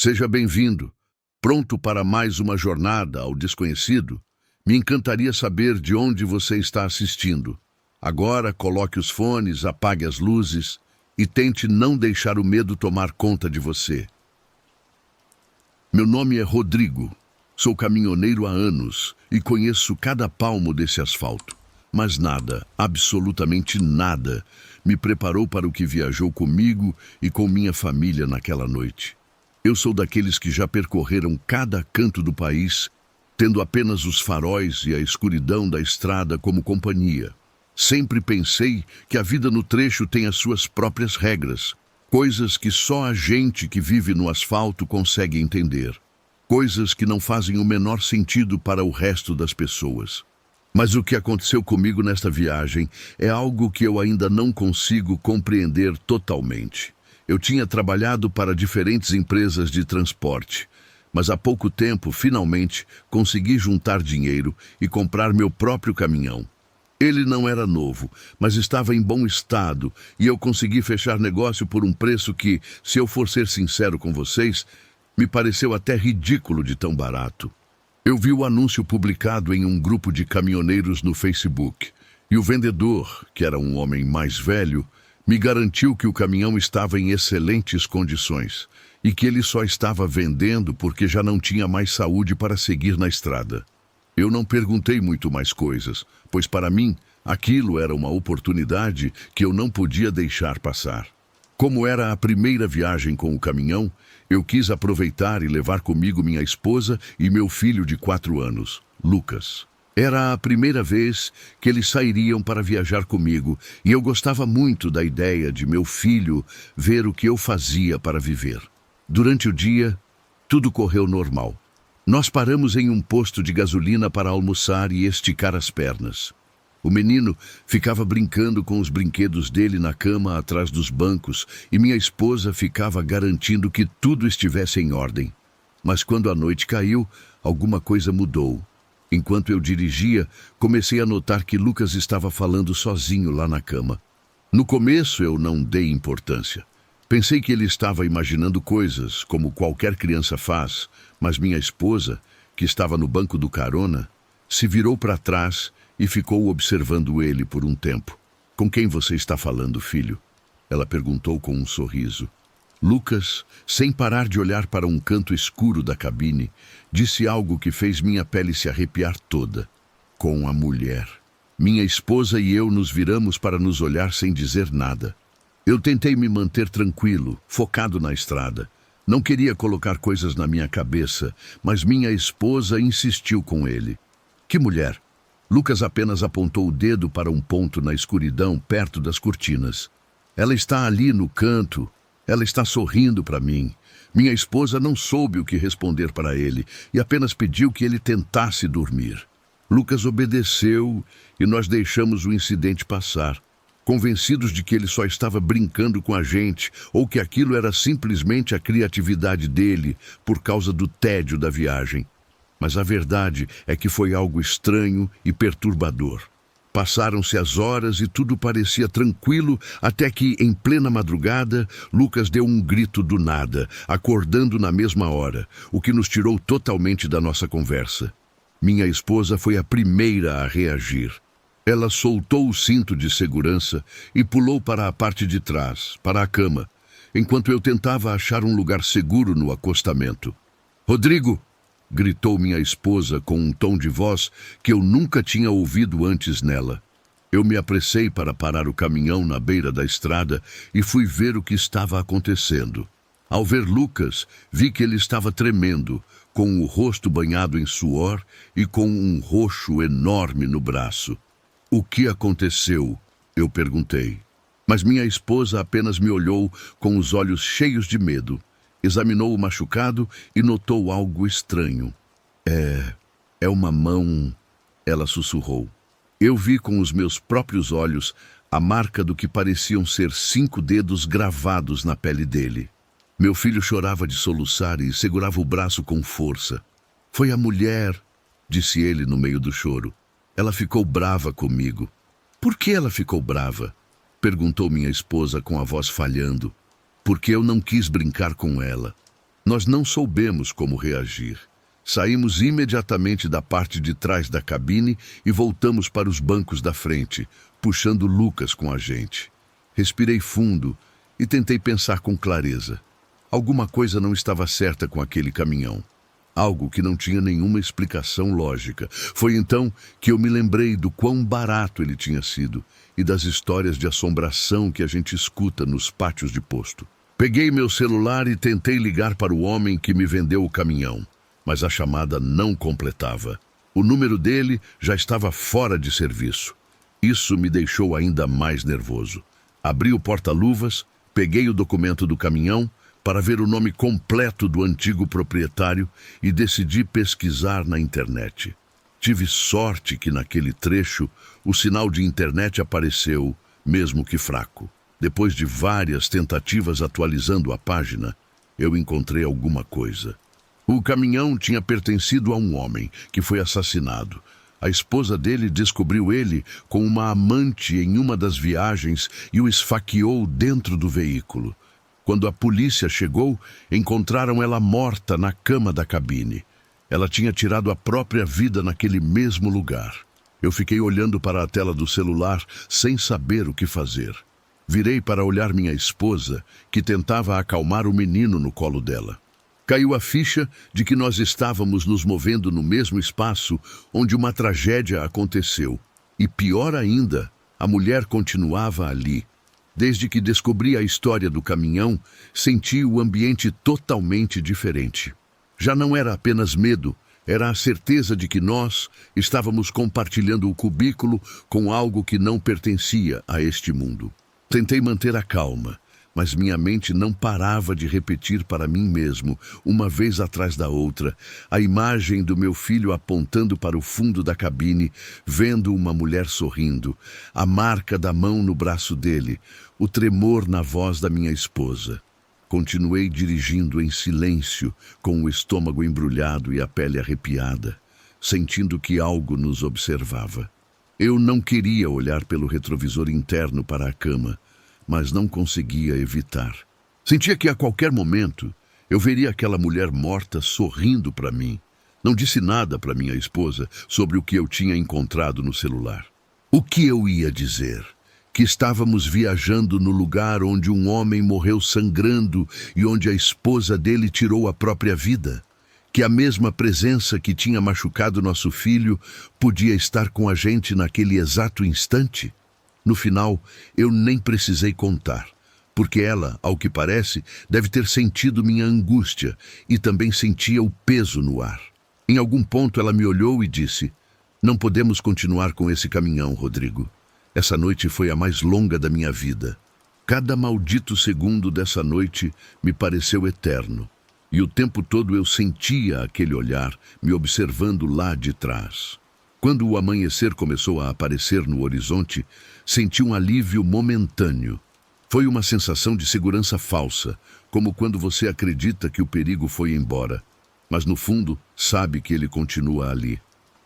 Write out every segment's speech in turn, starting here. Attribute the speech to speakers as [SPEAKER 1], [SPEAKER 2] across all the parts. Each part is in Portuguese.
[SPEAKER 1] Seja bem-vindo. Pronto para mais uma jornada ao desconhecido? Me encantaria saber de onde você está assistindo. Agora, coloque os fones, apague as luzes e tente não deixar o medo tomar conta de você. Meu nome é Rodrigo. Sou caminhoneiro há anos e conheço cada palmo desse asfalto. Mas nada, absolutamente nada, me preparou para o que viajou comigo e com minha família naquela noite. Eu sou daqueles que já percorreram cada canto do país, tendo apenas os faróis e a escuridão da estrada como companhia. Sempre pensei que a vida no trecho tem as suas próprias regras, coisas que só a gente que vive no asfalto consegue entender, coisas que não fazem o menor sentido para o resto das pessoas. Mas o que aconteceu comigo nesta viagem é algo que eu ainda não consigo compreender totalmente. Eu tinha trabalhado para diferentes empresas de transporte, mas há pouco tempo, finalmente, consegui juntar dinheiro e comprar meu próprio caminhão. Ele não era novo, mas estava em bom estado e eu consegui fechar negócio por um preço que, se eu for ser sincero com vocês, me pareceu até ridículo de tão barato. Eu vi o anúncio publicado em um grupo de caminhoneiros no Facebook e o vendedor, que era um homem mais velho, me garantiu que o caminhão estava em excelentes condições e que ele só estava vendendo porque já não tinha mais saúde para seguir na estrada. Eu não perguntei muito mais coisas, pois para mim aquilo era uma oportunidade que eu não podia deixar passar. Como era a primeira viagem com o caminhão, eu quis aproveitar e levar comigo minha esposa e meu filho de 4 anos, Lucas. Era a primeira vez que eles sairiam para viajar comigo e eu gostava muito da ideia de meu filho ver o que eu fazia para viver. Durante o dia, tudo correu normal. Nós paramos em um posto de gasolina para almoçar e esticar as pernas. O menino ficava brincando com os brinquedos dele na cama atrás dos bancos e minha esposa ficava garantindo que tudo estivesse em ordem. Mas quando a noite caiu, alguma coisa mudou. Enquanto eu dirigia, comecei a notar que Lucas estava falando sozinho lá na cama. No começo eu não dei importância. Pensei que ele estava imaginando coisas, como qualquer criança faz, mas minha esposa, que estava no banco do carona, se virou para trás e ficou observando ele por um tempo. "Com quem você está falando, filho?" Ela perguntou com um sorriso. Lucas, sem parar de olhar para um canto escuro da cabine, disse algo que fez minha pele se arrepiar toda. "Com a mulher." Minha esposa e eu nos viramos para nos olhar sem dizer nada. Eu tentei me manter tranquilo, focado na estrada. Não queria colocar coisas na minha cabeça, mas minha esposa insistiu com ele. "Que mulher?" Lucas apenas apontou o dedo para um ponto na escuridão perto das cortinas. "Ela está ali no canto. Ela está sorrindo para mim." Minha esposa não soube o que responder para ele e apenas pediu que ele tentasse dormir. Lucas obedeceu e nós deixamos o incidente passar, convencidos de que ele só estava brincando com a gente ou que aquilo era simplesmente a criatividade dele por causa do tédio da viagem. Mas a verdade é que foi algo estranho e perturbador. Passaram-se as horas e tudo parecia tranquilo até que, em plena madrugada, Lucas deu um grito do nada, acordando na mesma hora, o que nos tirou totalmente da nossa conversa. Minha esposa foi a primeira a reagir. Ela soltou o cinto de segurança e pulou para a parte de trás, para a cama, enquanto eu tentava achar um lugar seguro no acostamento. "Rodrigo!" gritou minha esposa com um tom de voz que eu nunca tinha ouvido antes nela. Eu me apressei para parar o caminhão na beira da estrada e fui ver o que estava acontecendo. Ao ver Lucas, vi que ele estava tremendo, com o rosto banhado em suor e com um roxo enorme no braço. "O que aconteceu?" eu perguntei. Mas minha esposa apenas me olhou com os olhos cheios de medo. Examinou o machucado e notou algo estranho. É uma mão, ela sussurrou. Eu vi com os meus próprios olhos a marca do que pareciam ser 5 dedos gravados na pele dele. Meu filho chorava de soluçar e segurava o braço com força. "Foi a mulher", disse ele no meio do choro. "Ela ficou brava comigo." "Por que ela ficou brava?" perguntou minha esposa com a voz falhando. "Porque eu não quis brincar com ela." Nós não soubemos como reagir. Saímos imediatamente da parte de trás da cabine e voltamos para os bancos da frente, puxando Lucas com a gente. Respirei fundo e tentei pensar com clareza. Alguma coisa não estava certa com aquele caminhão. Algo que não tinha nenhuma explicação lógica. Foi então que eu me lembrei do quão barato ele tinha sido e das histórias de assombração que a gente escuta nos pátios de posto. Peguei meu celular e tentei ligar para o homem que me vendeu o caminhão, mas a chamada não completava. O número dele já estava fora de serviço. Isso me deixou ainda mais nervoso. Abri o porta-luvas, peguei o documento do caminhão para ver o nome completo do antigo proprietário e decidi pesquisar na internet. Tive sorte que naquele trecho o sinal de internet apareceu, mesmo que fraco. Depois de várias tentativas atualizando a página, eu encontrei alguma coisa. O caminhão tinha pertencido a um homem que foi assassinado. A esposa dele descobriu ele com uma amante em uma das viagens e o esfaqueou dentro do veículo. Quando a polícia chegou, encontraram ela morta na cama da cabine. Ela tinha tirado a própria vida naquele mesmo lugar. Eu fiquei olhando para a tela do celular sem saber o que fazer. Virei para olhar minha esposa, que tentava acalmar o menino no colo dela. Caiu a ficha de que nós estávamos nos movendo no mesmo espaço onde uma tragédia aconteceu. E pior ainda, a mulher continuava ali. Desde que descobri a história do caminhão, senti o ambiente totalmente diferente. Já não era apenas medo, era a certeza de que nós estávamos compartilhando o cubículo com algo que não pertencia a este mundo. Tentei manter a calma, mas minha mente não parava de repetir para mim mesmo, uma vez atrás da outra, a imagem do meu filho apontando para o fundo da cabine, vendo uma mulher sorrindo, a marca da mão no braço dele, o tremor na voz da minha esposa. Continuei dirigindo em silêncio, com o estômago embrulhado e a pele arrepiada, sentindo que algo nos observava. Eu não queria olhar pelo retrovisor interno para a cama, mas não conseguia evitar. Sentia que a qualquer momento eu veria aquela mulher morta sorrindo para mim. Não disse nada para minha esposa sobre o que eu tinha encontrado no celular. O que eu ia dizer? Que estávamos viajando no lugar onde um homem morreu sangrando e onde a esposa dele tirou a própria vida? Que a mesma presença que tinha machucado nosso filho podia estar com a gente naquele exato instante? No final, eu nem precisei contar, porque ela, ao que parece, deve ter sentido minha angústia e também sentia o peso no ar. Em algum ponto ela me olhou e disse: "Não podemos continuar com esse caminhão, Rodrigo. Essa noite foi a mais longa da minha vida. Cada maldito segundo dessa noite me pareceu eterno. E o tempo todo eu sentia aquele olhar me observando lá de trás. Quando o amanhecer começou a aparecer no horizonte, senti um alívio momentâneo. Foi uma sensação de segurança falsa, como quando você acredita que o perigo foi embora, mas no fundo sabe que ele continua ali.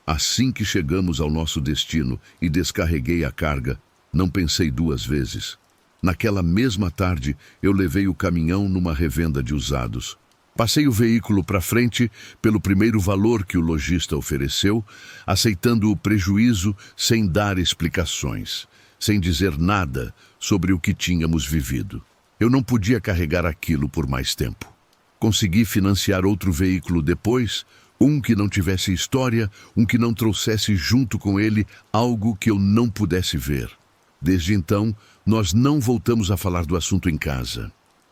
[SPEAKER 1] Assim que chegamos ao nosso destino e descarreguei a carga, não pensei duas vezes. Naquela mesma tarde, eu levei o caminhão numa revenda de usados. Passei o veículo para frente pelo primeiro valor que o lojista ofereceu, aceitando o prejuízo sem dar explicações, sem dizer nada sobre o que tínhamos vivido. Eu não podia carregar aquilo por mais tempo. Consegui financiar outro veículo depois, um que não tivesse história, um que não trouxesse junto com ele algo que eu não pudesse ver. Desde então, nós não voltamos a falar do assunto em casa.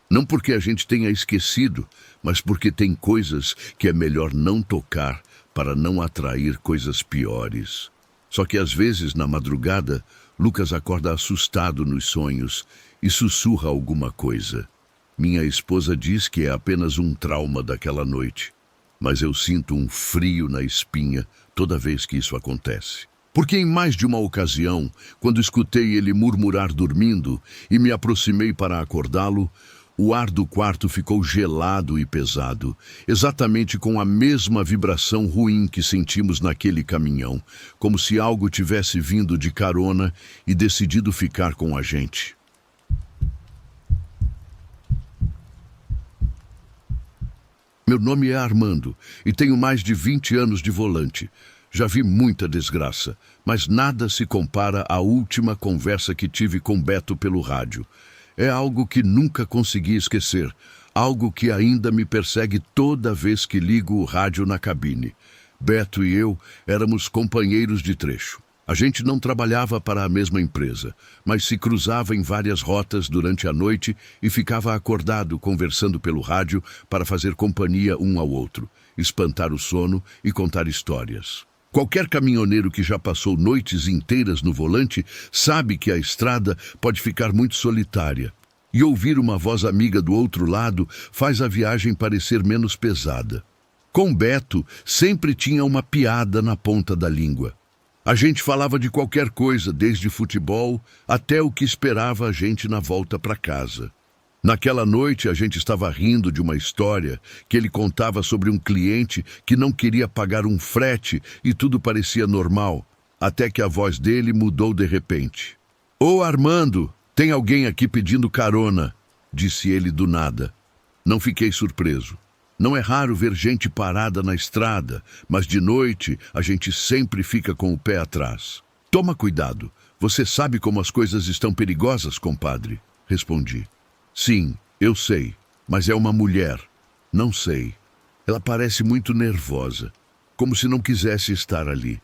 [SPEAKER 1] Não porque a gente tenha esquecido, mas porque tem coisas que é melhor não tocar para não atrair coisas piores. Só que às vezes, na madrugada, Lucas acorda assustado nos sonhos e sussurra alguma coisa. Minha esposa diz que é apenas um trauma daquela noite, mas eu sinto um frio na espinha toda vez que isso acontece. Porque em mais de uma ocasião, quando escutei ele murmurar dormindo e me aproximei para acordá-lo, o ar do quarto ficou gelado e pesado, exatamente com a mesma vibração ruim que sentimos naquele caminhão, como se algo tivesse vindo de carona e decidido ficar com a gente. Meu nome é Armando e tenho mais de 20 anos de volante. Já vi muita desgraça, mas nada se compara à última conversa que tive com Beto pelo rádio. É algo que nunca consegui esquecer, algo que ainda me persegue toda vez que ligo o rádio na cabine. Beto e eu éramos companheiros de trecho. A gente não trabalhava para a mesma empresa, mas se cruzava em várias rotas durante a noite e ficava acordado conversando pelo rádio para fazer companhia um ao outro, espantar o sono e contar histórias. Qualquer caminhoneiro que já passou noites inteiras no volante sabe que a estrada pode ficar muito solitária. E ouvir uma voz amiga do outro lado faz a viagem parecer menos pesada. Com Beto, sempre tinha uma piada na ponta da língua. A gente falava de qualquer coisa, desde futebol até o que esperava a gente na volta para casa. Naquela noite, a gente estava rindo de uma história que ele contava sobre um cliente que não queria pagar um frete e tudo parecia normal, até que a voz dele mudou de repente. "Ô Armando, tem alguém aqui pedindo carona", disse ele do nada. Não fiquei surpreso. Não é raro ver gente parada na estrada, mas de noite a gente sempre fica com o pé atrás. "Toma cuidado, você sabe como as coisas estão perigosas, compadre", respondi. "Sim, eu sei, mas é uma mulher." "Não sei. Ela parece muito nervosa, como se não quisesse estar ali."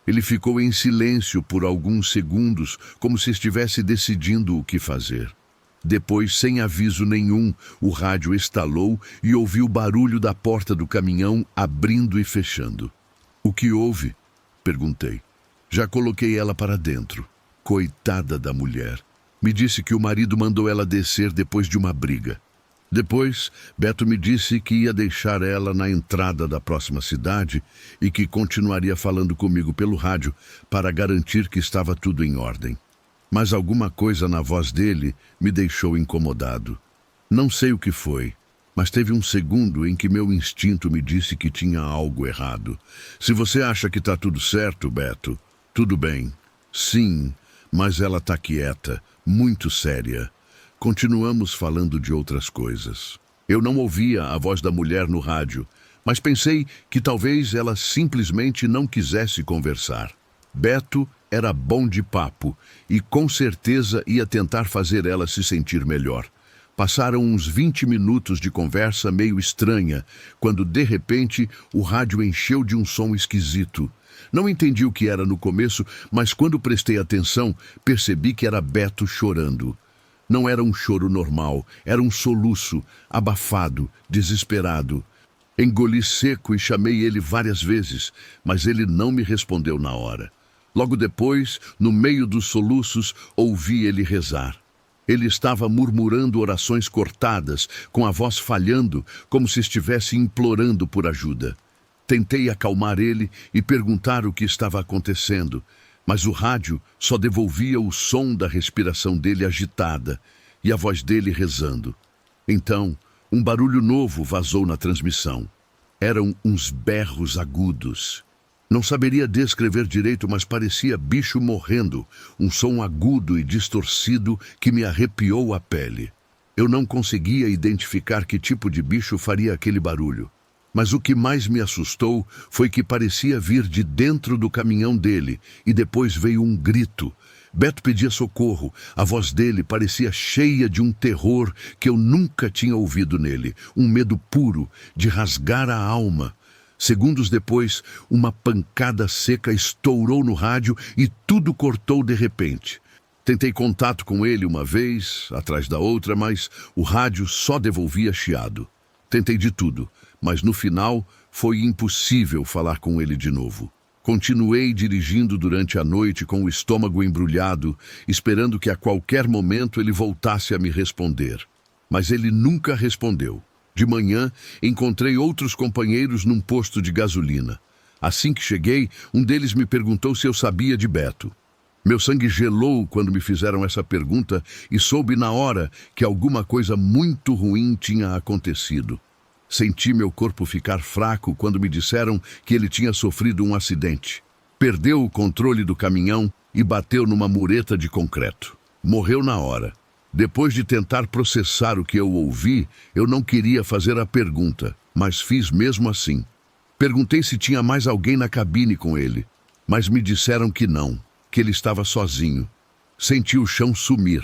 [SPEAKER 1] Ele ficou em silêncio por alguns segundos, como se estivesse decidindo o que fazer. Depois, sem aviso nenhum, o rádio estalou e ouvi o barulho da porta do caminhão abrindo e fechando. "O que houve?" perguntei. "Já coloquei ela para dentro." Coitada da mulher. Me disse que o marido mandou ela descer depois de uma briga. Depois, Beto me disse que ia deixar ela na entrada da próxima cidade e que continuaria falando comigo pelo rádio para garantir que estava tudo em ordem. Mas alguma coisa na voz dele me deixou incomodado. Não sei o que foi, mas teve um segundo em que meu instinto me disse que tinha algo errado. "Se você acha que está tudo certo, Beto, tudo bem." "Sim, mas ela está quieta, muito séria." Continuamos falando de outras coisas. Eu não ouvia a voz da mulher no rádio, mas pensei que talvez ela simplesmente não quisesse conversar. Beto era bom de papo e com certeza ia tentar fazer ela se sentir melhor. Passaram uns 20 minutos de conversa meio estranha, quando de repente o rádio encheu de um som esquisito. Não entendi o que era no começo, mas quando prestei atenção, percebi que era Beto chorando. Não era um choro normal, era um soluço, abafado, desesperado. Engoli seco e chamei ele várias vezes, mas ele não me respondeu na hora. Logo depois, no meio dos soluços, ouvi ele rezar. Ele estava murmurando orações cortadas, com a voz falhando, como se estivesse implorando por ajuda. Tentei acalmar ele e perguntar o que estava acontecendo, mas o rádio só devolvia o som da respiração dele agitada e a voz dele rezando. Então, um barulho novo vazou na transmissão. Eram uns berros agudos. Não saberia descrever direito, mas parecia bicho morrendo, um som agudo e distorcido que me arrepiou a pele. Eu não conseguia identificar que tipo de bicho faria aquele barulho. Mas o que mais me assustou foi que parecia vir de dentro do caminhão dele, e depois veio um grito. Beto pedia socorro, a voz dele parecia cheia de um terror que eu nunca tinha ouvido nele, um medo puro, de rasgar a alma. Segundos depois, uma pancada seca estourou no rádio e tudo cortou de repente. Tentei contato com ele uma vez, atrás da outra, mas o rádio só devolvia chiado. Tentei de tudo, mas no final foi impossível falar com ele de novo. Continuei dirigindo durante a noite com o estômago embrulhado, esperando que a qualquer momento ele voltasse a me responder. Mas ele nunca respondeu. De manhã, encontrei outros companheiros num posto de gasolina. Assim que cheguei, um deles me perguntou se eu sabia de Beto. Meu sangue gelou quando me fizeram essa pergunta e soube na hora que alguma coisa muito ruim tinha acontecido. Senti meu corpo ficar fraco quando me disseram que ele tinha sofrido um acidente. Perdeu o controle do caminhão e bateu numa mureta de concreto. Morreu na hora. Depois de tentar processar o que eu ouvi, eu não queria fazer a pergunta, mas fiz mesmo assim. Perguntei se tinha mais alguém na cabine com ele, mas me disseram que não, que ele estava sozinho. Senti o chão sumir.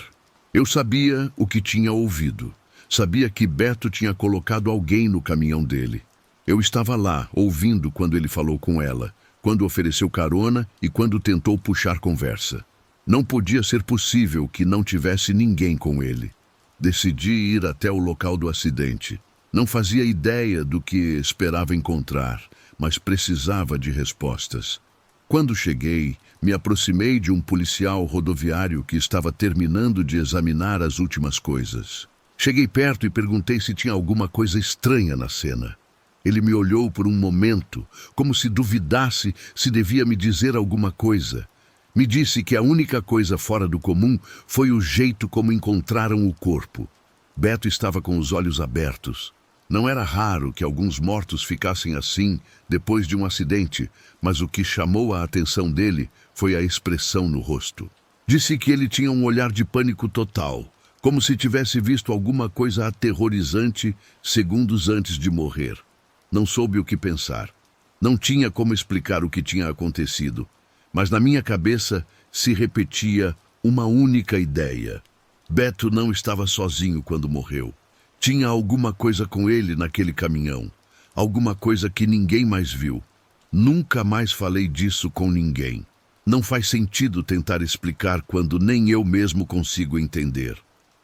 [SPEAKER 1] Eu sabia o que tinha ouvido. Sabia que Beto tinha colocado alguém no caminhão dele. Eu estava lá, ouvindo quando ele falou com ela, quando ofereceu carona e quando tentou puxar conversa. Não podia ser possível que não tivesse ninguém com ele. Decidi ir até o local do acidente. Não fazia ideia do que esperava encontrar, mas precisava de respostas. Quando cheguei, me aproximei de um policial rodoviário que estava terminando de examinar as últimas coisas. Cheguei perto e perguntei se tinha alguma coisa estranha na cena. Ele me olhou por um momento, como se duvidasse se devia me dizer alguma coisa. Me disse que a única coisa fora do comum foi o jeito como encontraram o corpo. Beto estava com os olhos abertos. Não era raro que alguns mortos ficassem assim depois de um acidente, mas o que chamou a atenção dele foi a expressão no rosto. Disse que ele tinha um olhar de pânico total, como se tivesse visto alguma coisa aterrorizante segundos antes de morrer. Não soube o que pensar. Não tinha como explicar o que tinha acontecido, mas na minha cabeça se repetia uma única ideia. Beto não estava sozinho quando morreu. Tinha alguma coisa com ele naquele caminhão, alguma coisa que ninguém mais viu. Nunca mais falei disso com ninguém. Não faz sentido tentar explicar quando nem eu mesmo consigo entender.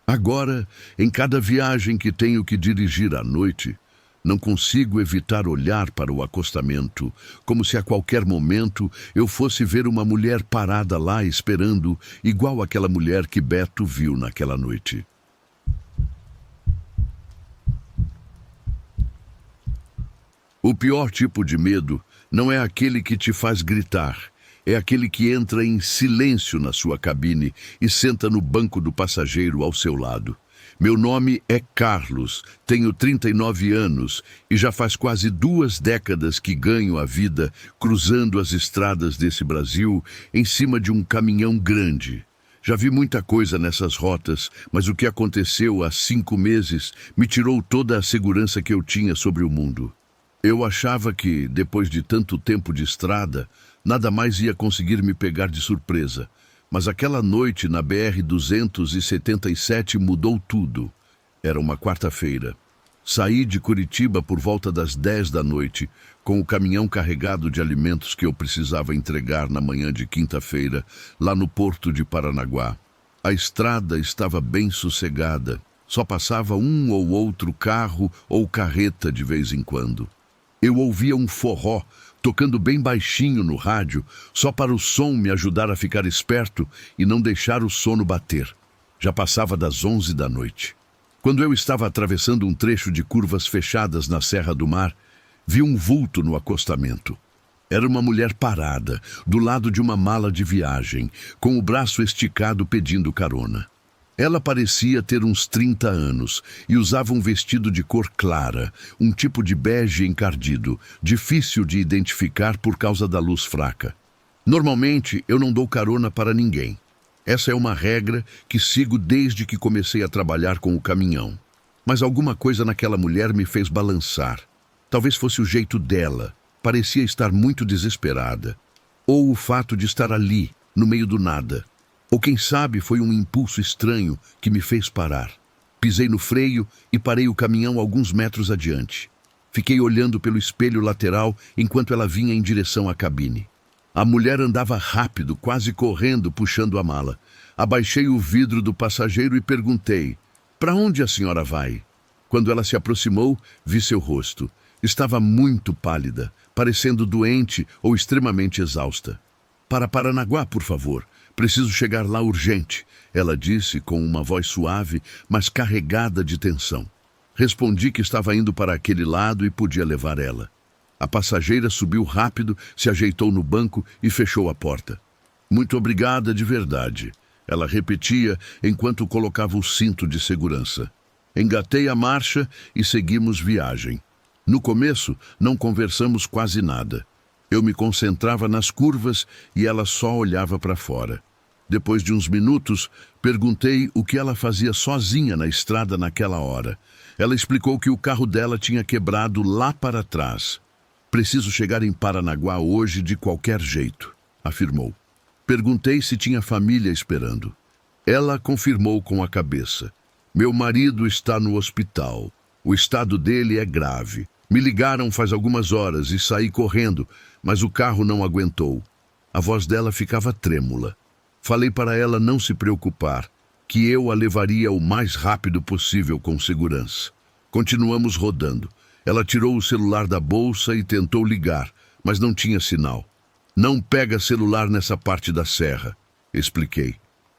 [SPEAKER 1] Agora, em cada viagem que tenho que dirigir à noite, não consigo evitar olhar para o acostamento, como se a qualquer momento eu fosse ver uma mulher parada lá esperando, igual aquela mulher que Beto viu naquela noite. O pior tipo de medo não é aquele que te faz gritar, é aquele que entra em silêncio na sua cabine e senta no banco do passageiro ao seu lado. Meu nome é Carlos, tenho 39 anos e já faz quase 2 décadas que ganho a vida cruzando as estradas desse Brasil em cima de um caminhão grande. Já vi muita coisa nessas rotas, mas o que aconteceu há 5 meses me tirou toda a segurança que eu tinha sobre o mundo. Eu achava que, depois de tanto tempo de estrada, nada mais ia conseguir me pegar de surpresa. Mas aquela noite na BR-277 mudou tudo. Era uma quarta-feira. Saí de Curitiba por volta das 10 da noite, com o caminhão carregado de alimentos que eu precisava entregar na manhã de quinta-feira, lá no porto de Paranaguá. A estrada estava bem sossegada. Só passava um ou outro carro ou carreta de vez em quando. Eu ouvia um forró, tocando bem baixinho no rádio, só para o som me ajudar a ficar esperto e não deixar o sono bater. Já passava das 11 da noite. Quando eu estava atravessando um trecho de curvas fechadas na Serra do Mar, vi um vulto no acostamento. Era uma mulher parada, do lado de uma mala de viagem, com o braço esticado pedindo carona. Ela parecia ter uns 30 anos e usava um vestido de cor clara, um tipo de bege encardido, difícil de identificar por causa da luz fraca. Normalmente, eu não dou carona para ninguém. Essa é uma regra que sigo desde que comecei a trabalhar com o caminhão. Mas alguma coisa naquela mulher me fez balançar. Talvez fosse o jeito dela. Parecia estar muito desesperada. Ou o fato de estar ali, no meio do nada. Ou quem sabe foi um impulso estranho que me fez parar. Pisei no freio e parei o caminhão alguns metros adiante. Fiquei olhando pelo espelho lateral enquanto ela vinha em direção à cabine. A mulher andava rápido, quase correndo, puxando a mala. Abaixei o vidro do passageiro e perguntei: "Para onde a senhora vai?" Quando ela se aproximou, vi seu rosto. Estava muito pálida, parecendo doente ou extremamente exausta. "Para Paranaguá, por favor. Preciso chegar lá urgente", ela disse com uma voz suave, mas carregada de tensão. Respondi que estava indo para aquele lado e podia levar ela. A passageira subiu rápido, se ajeitou no banco e fechou a porta. "Muito obrigada de verdade", ela repetia enquanto colocava o cinto de segurança. Engatei a marcha e seguimos viagem. No começo, não conversamos quase nada. Eu me concentrava nas curvas e ela só olhava para fora. Depois de uns minutos, perguntei o que ela fazia sozinha na estrada naquela hora. Ela explicou que o carro dela tinha quebrado lá para trás. Preciso chegar em Paranaguá hoje de qualquer jeito, afirmou. Perguntei se tinha família esperando. Ela confirmou com a cabeça. Meu marido está no hospital. O estado dele é grave. Me ligaram faz algumas horas e saí correndo, mas o carro não aguentou. A voz dela ficava trêmula. Falei para ela não se preocupar, que eu a levaria o mais rápido possível com segurança. Continuamos rodando. Ela tirou o celular da bolsa e tentou ligar, mas não tinha sinal. Não pega celular nessa parte da serra, expliquei.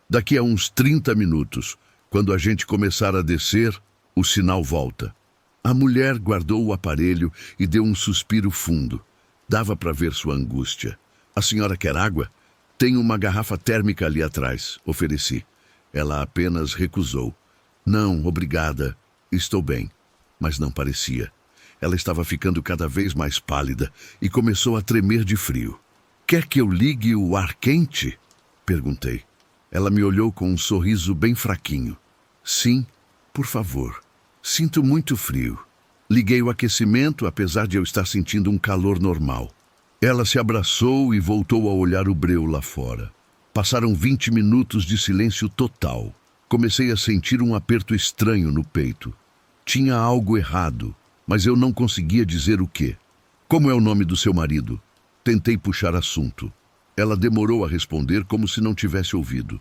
[SPEAKER 1] Daqui a uns 30 minutos, quando a gente começar a descer, o sinal volta. A mulher guardou o aparelho e deu um suspiro fundo. Dava para ver sua angústia. A senhora quer água? Tem uma garrafa térmica ali atrás, ofereci. Ela apenas recusou. Não, obrigada. Estou bem. Mas não parecia. Ela estava ficando cada vez mais pálida e começou a tremer de frio. Quer que eu ligue o ar quente? Perguntei. Ela me olhou com um sorriso bem fraquinho. Sim, por favor. Sinto muito frio. Liguei o aquecimento, apesar de eu estar sentindo um calor normal. Ela se abraçou e voltou a olhar o breu lá fora. Passaram 20 minutos de silêncio total. Comecei a sentir um aperto estranho no peito. Tinha algo errado, mas eu não conseguia dizer o quê. Como é o nome do seu marido? Tentei puxar assunto. Ela demorou a responder como se não tivesse ouvido.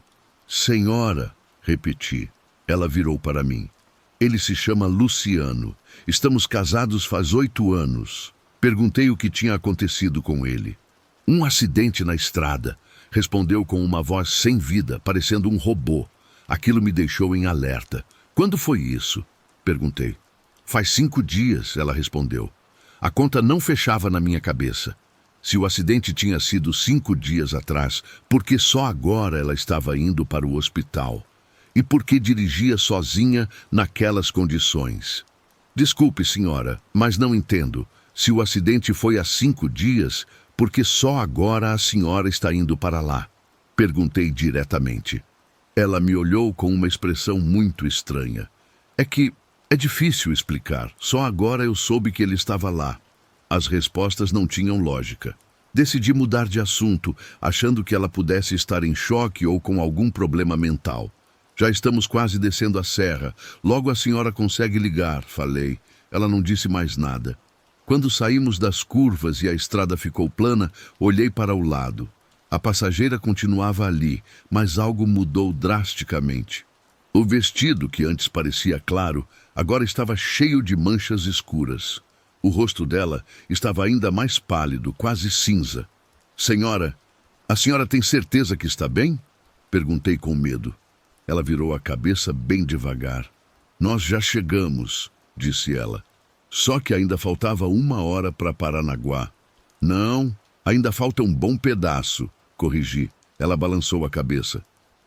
[SPEAKER 1] Senhora, repeti. Ela virou para mim. Ele se chama Luciano. Estamos casados faz 8 anos. Perguntei o que tinha acontecido com ele. Um acidente na estrada, respondeu com uma voz sem vida, parecendo um robô. Aquilo me deixou em alerta. Quando foi isso? Perguntei. Faz 5 dias, ela respondeu. A conta não fechava na minha cabeça. Se o acidente tinha sido 5 dias atrás, por que só agora ela estava indo para o hospital? E por que dirigia sozinha naquelas condições? Desculpe, senhora, mas não entendo. Se o acidente foi há 5 dias, por que só agora a senhora está indo para lá? Perguntei diretamente. Ela me olhou com uma expressão muito estranha. É difícil explicar. Só agora eu soube que ele estava lá. As respostas não tinham lógica. Decidi mudar de assunto, achando que ela pudesse estar em choque ou com algum problema mental. Já estamos quase descendo a serra. Logo a senhora consegue ligar, falei. Ela não disse mais nada. Quando saímos das curvas e a estrada ficou plana, olhei para o lado. A passageira continuava ali, mas algo mudou drasticamente. O vestido, que antes parecia claro, agora estava cheio de manchas escuras. O rosto dela estava ainda mais pálido, quase cinza. Senhora, a senhora tem certeza que está bem? Perguntei com medo. Ela virou a cabeça bem devagar. Nós já chegamos, disse ela. Só que ainda faltava 1 hora para Paranaguá. Não, ainda falta um bom pedaço, corrigi. Ela balançou a cabeça.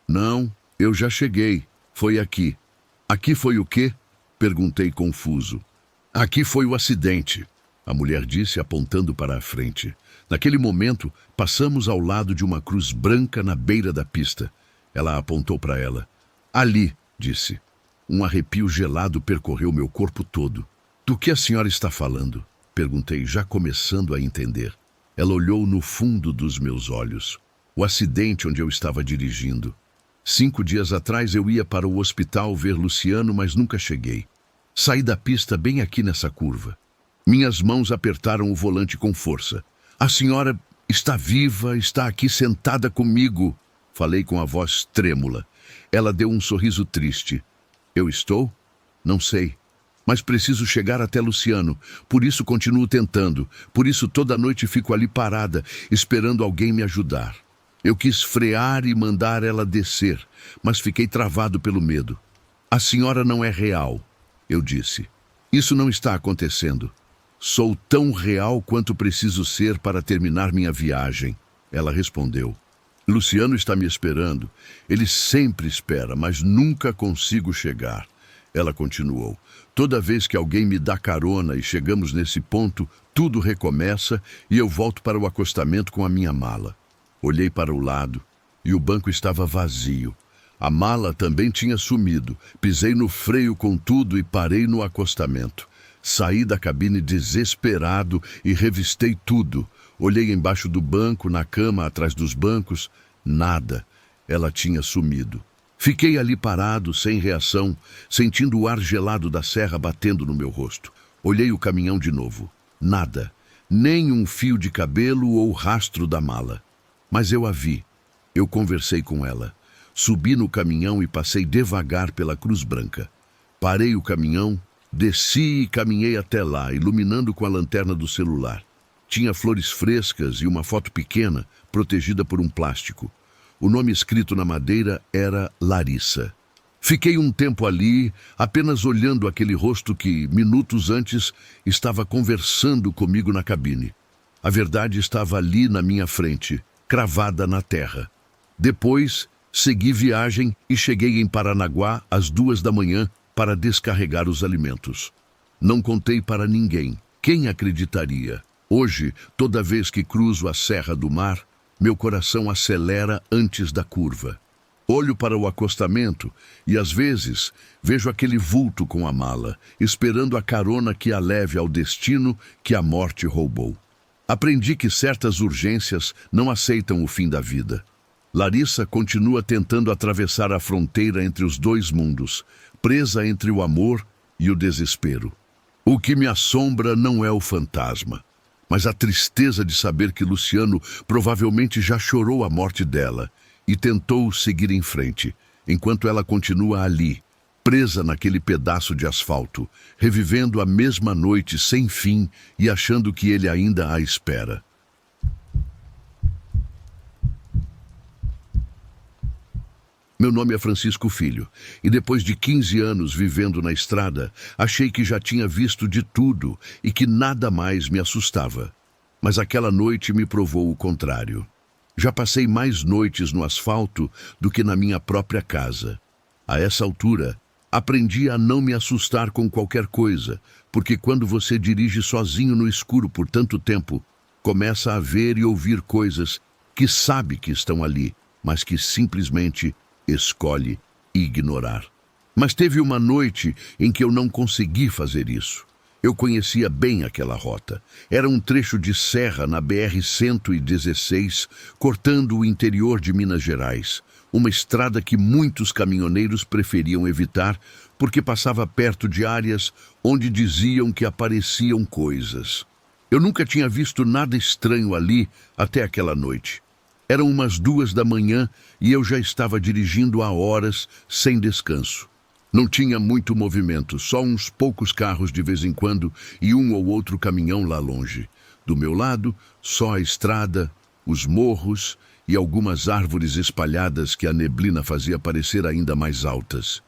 [SPEAKER 1] Não, eu já cheguei. Foi aqui. Aqui foi o quê? Perguntei confuso. Aqui foi o acidente, a mulher disse apontando para a frente. Naquele momento, passamos ao lado de uma cruz branca na beira da pista. Ela apontou para ela. Ali, disse. Um arrepio gelado percorreu meu corpo todo. Do que a senhora está falando? Perguntei, já começando a entender. Ela olhou no fundo dos meus olhos. O acidente onde eu estava dirigindo. 5 dias atrás eu ia para o hospital ver Luciano, mas nunca cheguei. Saí da pista bem aqui nessa curva. Minhas mãos apertaram o volante com força. A senhora está viva, está aqui sentada comigo. Falei com a voz trêmula. Ela deu um sorriso triste. Eu estou? Não sei. Mas preciso chegar até Luciano. Por isso continuo tentando. Por isso toda noite fico ali parada, esperando alguém me ajudar. Eu quis frear e mandar ela descer, mas fiquei travado pelo medo. A senhora não é real, eu disse. Isso não está acontecendo. Sou tão real quanto preciso ser para terminar minha viagem. Ela respondeu. Luciano está me esperando. Ele sempre espera, mas nunca consigo chegar. Ela continuou. Toda vez que alguém me dá carona e chegamos nesse ponto, tudo recomeça e eu volto para o acostamento com a minha mala. Olhei para o lado. e o banco estava vazio. A mala também tinha sumido. Pisei no freio com tudo e parei no acostamento. Saí da cabine desesperado e revistei tudo. Olhei embaixo do banco, na cama, atrás dos bancos. Nada. Ela tinha sumido. Fiquei ali parado, sem reação, sentindo o ar gelado da serra batendo no meu rosto. Olhei o caminhão de novo. Nada. Nem um fio de cabelo ou rastro da mala. Mas eu a vi. Eu conversei com ela. Subi no caminhão e passei devagar pela Cruz Branca. Parei o caminhão, desci e caminhei até lá, iluminando com a lanterna do celular. Tinha flores frescas e uma foto pequena, protegida por um plástico. O nome escrito na madeira era Larissa. Fiquei um tempo ali, apenas olhando aquele rosto que, minutos antes, estava conversando comigo na cabine. A verdade estava ali na minha frente, cravada na terra. Depois, segui viagem e cheguei em Paranaguá às 2 da manhã para descarregar os alimentos. Não contei para ninguém. Quem acreditaria? Hoje, toda vez que cruzo a Serra do Mar, meu coração acelera antes da curva. Olho para o acostamento e, às vezes, vejo aquele vulto com a mala, esperando a carona que a leve ao destino que a morte roubou. Aprendi que certas urgências não aceitam o fim da vida. Larissa continua tentando atravessar a fronteira entre os dois mundos, presa entre o amor e o desespero. O que me assombra não é o fantasma, mas a tristeza de saber que Luciano provavelmente já chorou a morte dela e tentou seguir em frente, enquanto ela continua ali, presa naquele pedaço de asfalto, revivendo a mesma noite sem fim e achando que ele ainda a espera. Meu nome é Francisco Filho, e depois de 15 anos vivendo na estrada, achei que já tinha visto de tudo e que nada mais me assustava. Mas aquela noite me provou o contrário. Já passei mais noites no asfalto do que na minha própria casa. A essa altura, aprendi a não me assustar com qualquer coisa, porque quando você dirige sozinho no escuro por tanto tempo, começa a ver e ouvir coisas que sabe que estão ali, mas que simplesmente escolhe ignorar. Mas teve uma noite em que eu não consegui fazer isso. Eu conhecia bem aquela rota. Era um trecho de serra na BR-116, cortando o interior de Minas Gerais. Uma estrada que muitos caminhoneiros preferiam evitar porque passava perto de áreas onde diziam que apareciam coisas. Eu nunca tinha visto nada estranho ali até aquela noite. Eram umas 2 da manhã e eu já estava dirigindo há horas, sem descanso. Não tinha muito movimento, só uns poucos carros de vez em quando e um ou outro caminhão lá longe. Do meu lado, só a estrada, os morros e algumas árvores espalhadas que a neblina fazia parecer ainda mais altas.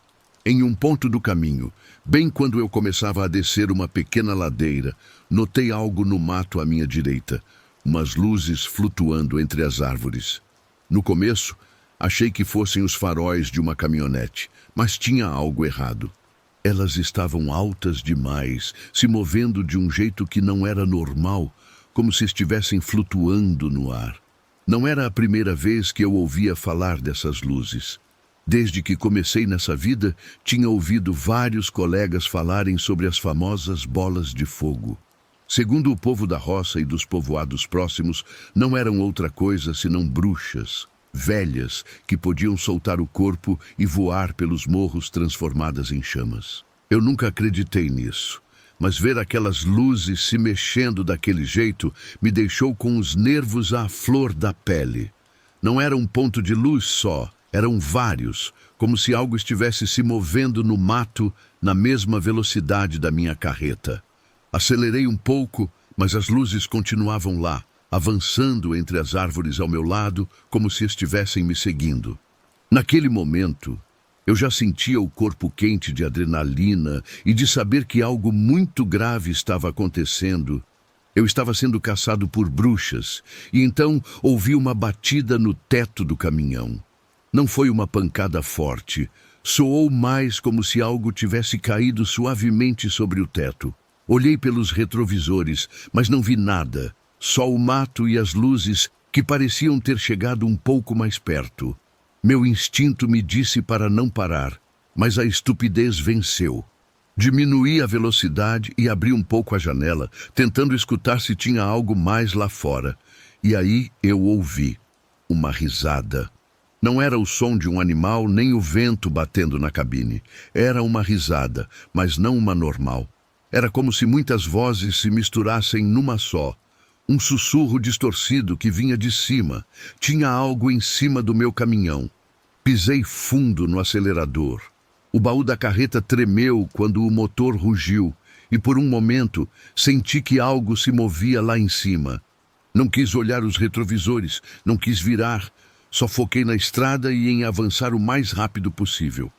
[SPEAKER 1] Em um ponto do caminho, bem quando eu começava a descer uma pequena ladeira, notei algo no mato à minha direita, umas luzes flutuando entre as árvores. No começo, achei que fossem os faróis de uma caminhonete, mas tinha algo errado. Elas estavam altas demais, se movendo de um jeito que não era normal, como se estivessem flutuando no ar. Não era a primeira vez que eu ouvia falar dessas luzes. Desde que comecei nessa vida, tinha ouvido vários colegas falarem sobre as famosas bolas de fogo. Segundo o povo da roça e dos povoados próximos, não eram outra coisa senão bruxas, velhas, que podiam soltar o corpo e voar pelos morros transformadas em chamas. Eu nunca acreditei nisso, mas ver aquelas luzes se mexendo daquele jeito me deixou com os nervos à flor da pele. Não era um ponto de luz só, eram vários, como se algo estivesse se movendo no mato na mesma velocidade da minha carreta. Acelerei um pouco, mas as luzes continuavam lá, avançando entre as árvores ao meu lado, como se estivessem me seguindo. Naquele momento, eu já sentia o corpo quente de adrenalina e de saber que algo muito grave estava acontecendo. Eu estava sendo caçado por bruxas, e então ouvi uma batida no teto do caminhão. Não foi uma pancada forte, soou mais como se algo tivesse caído suavemente sobre o teto. Olhei pelos retrovisores, mas não vi nada. Só o mato e as luzes que pareciam ter chegado um pouco mais perto. Meu instinto me disse para não parar, mas a estupidez venceu. Diminuí a velocidade e abri um pouco a janela, tentando escutar se tinha algo mais lá fora. E aí eu ouvi uma risada. Não era o som de um animal nem o vento batendo na cabine. Era uma risada, mas não uma normal. Era como se muitas vozes se misturassem numa só. Um sussurro distorcido que vinha de cima. Tinha algo em cima do meu caminhão. Pisei fundo no acelerador. O baú da carreta tremeu quando o motor rugiu, e por um momento senti que algo se movia lá em cima. Não quis olhar os retrovisores, não quis virar, só foquei na estrada e em avançar o mais rápido possível.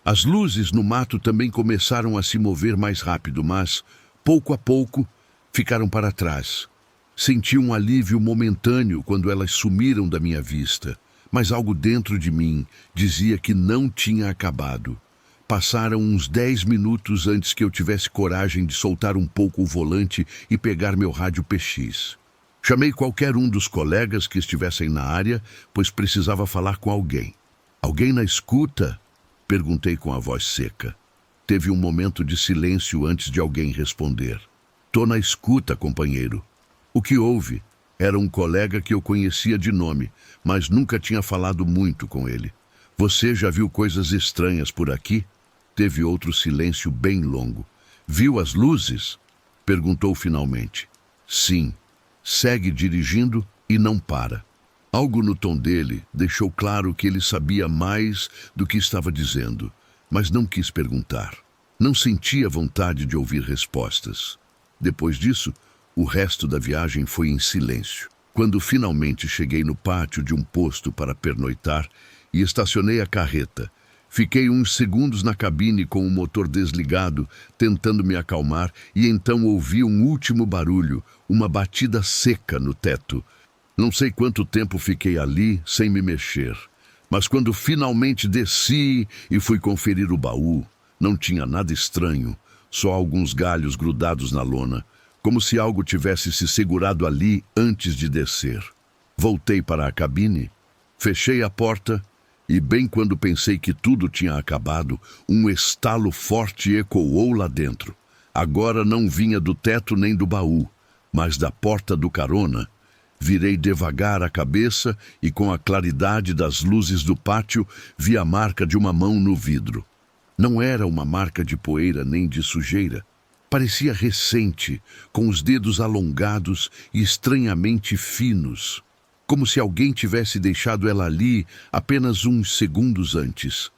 [SPEAKER 1] As luzes no mato também começaram a se mover mais rápido, mas, pouco a pouco, ficaram para trás. Senti um alívio momentâneo quando elas sumiram da minha vista, mas algo dentro de mim dizia que não tinha acabado. Passaram uns 10 minutos antes que eu tivesse coragem de soltar um pouco o volante e pegar meu rádio PX. Chamei qualquer um dos colegas que estivessem na área, pois precisava falar com alguém. Alguém na escuta? Perguntei com a voz seca. Teve um momento de silêncio antes de alguém responder. Tô na escuta, companheiro. O que houve? Era um colega que eu conhecia de nome, mas nunca tinha falado muito com ele. Você já viu coisas estranhas por aqui? Teve outro silêncio bem longo. Viu as luzes? Perguntou finalmente. Sim. Segue dirigindo e não para. Algo no tom dele deixou claro que ele sabia mais do que estava dizendo, mas não quis perguntar. Não sentia vontade de ouvir respostas. Depois disso, o resto da viagem foi em silêncio. Quando finalmente cheguei no pátio de um posto para pernoitar e estacionei a carreta, fiquei uns segundos na cabine com o motor desligado, tentando me acalmar, e então ouvi um último barulho, uma batida seca no teto. Não sei quanto tempo fiquei ali sem me mexer, mas quando finalmente desci e fui conferir o baú, não tinha nada estranho, só alguns galhos grudados na lona, como se algo tivesse se segurado ali antes de descer. Voltei para a cabine, fechei a porta e bem quando pensei que tudo tinha acabado, um estalo forte ecoou lá dentro. Agora não vinha do teto nem do baú, mas da porta do carona. Virei devagar a cabeça e com a claridade das luzes do pátio vi a marca de uma mão no vidro. Não era uma marca de poeira nem de sujeira. Parecia recente, com os dedos alongados e estranhamente finos, como se alguém tivesse deixado ela ali apenas uns segundos antes.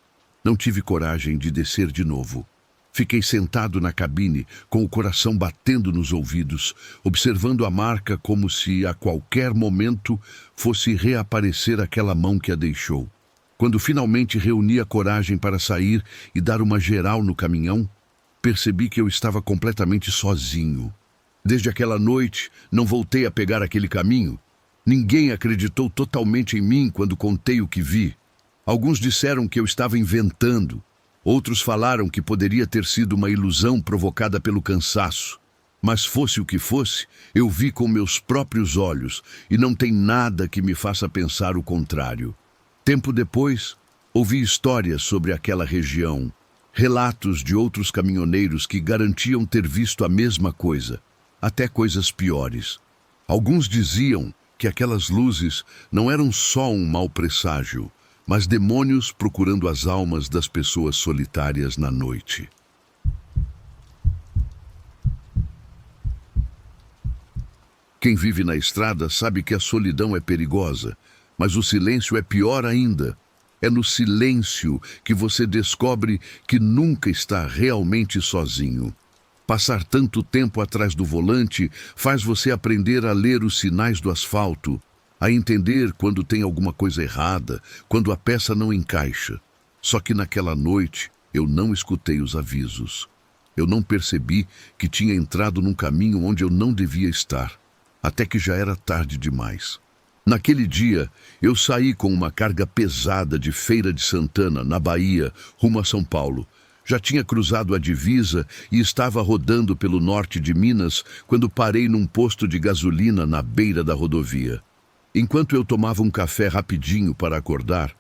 [SPEAKER 1] Não tive coragem de descer de novo. Fiquei sentado na cabine, com o coração batendo nos ouvidos, observando a marca como se a qualquer momento fosse reaparecer aquela mão que a deixou. Quando finalmente reuni a coragem para sair e dar uma geral no caminhão, percebi que eu estava completamente sozinho. Desde aquela noite, não voltei a pegar aquele caminho. Ninguém acreditou totalmente em mim quando contei o que vi. Alguns disseram que eu estava inventando. Outros falaram que poderia ter sido uma ilusão provocada pelo cansaço. Mas fosse o que fosse, eu vi com meus próprios olhos e não tem nada que me faça pensar o contrário. Tempo depois, ouvi histórias sobre aquela região, relatos de outros caminhoneiros que garantiam ter visto a mesma coisa, até coisas piores. Alguns diziam que aquelas luzes não eram só um mau presságio, mas demônios procurando as almas das pessoas solitárias na noite. Quem vive na estrada sabe que a solidão é perigosa, mas o silêncio é pior ainda. É no silêncio que você descobre que nunca está realmente sozinho. Passar tanto tempo atrás do volante faz você aprender a ler os sinais do asfalto, a entender quando tem alguma coisa errada, quando a peça não encaixa. Só que naquela noite eu não escutei os avisos. Eu não percebi que tinha entrado num caminho onde eu não devia estar, até que já era tarde demais. Naquele dia, eu saí com uma carga pesada de Feira de Santana, na Bahia, rumo a São Paulo. Já tinha cruzado a divisa e estava rodando pelo norte de Minas quando parei num posto de gasolina na beira da rodovia. Enquanto eu tomava um café rapidinho para acordar,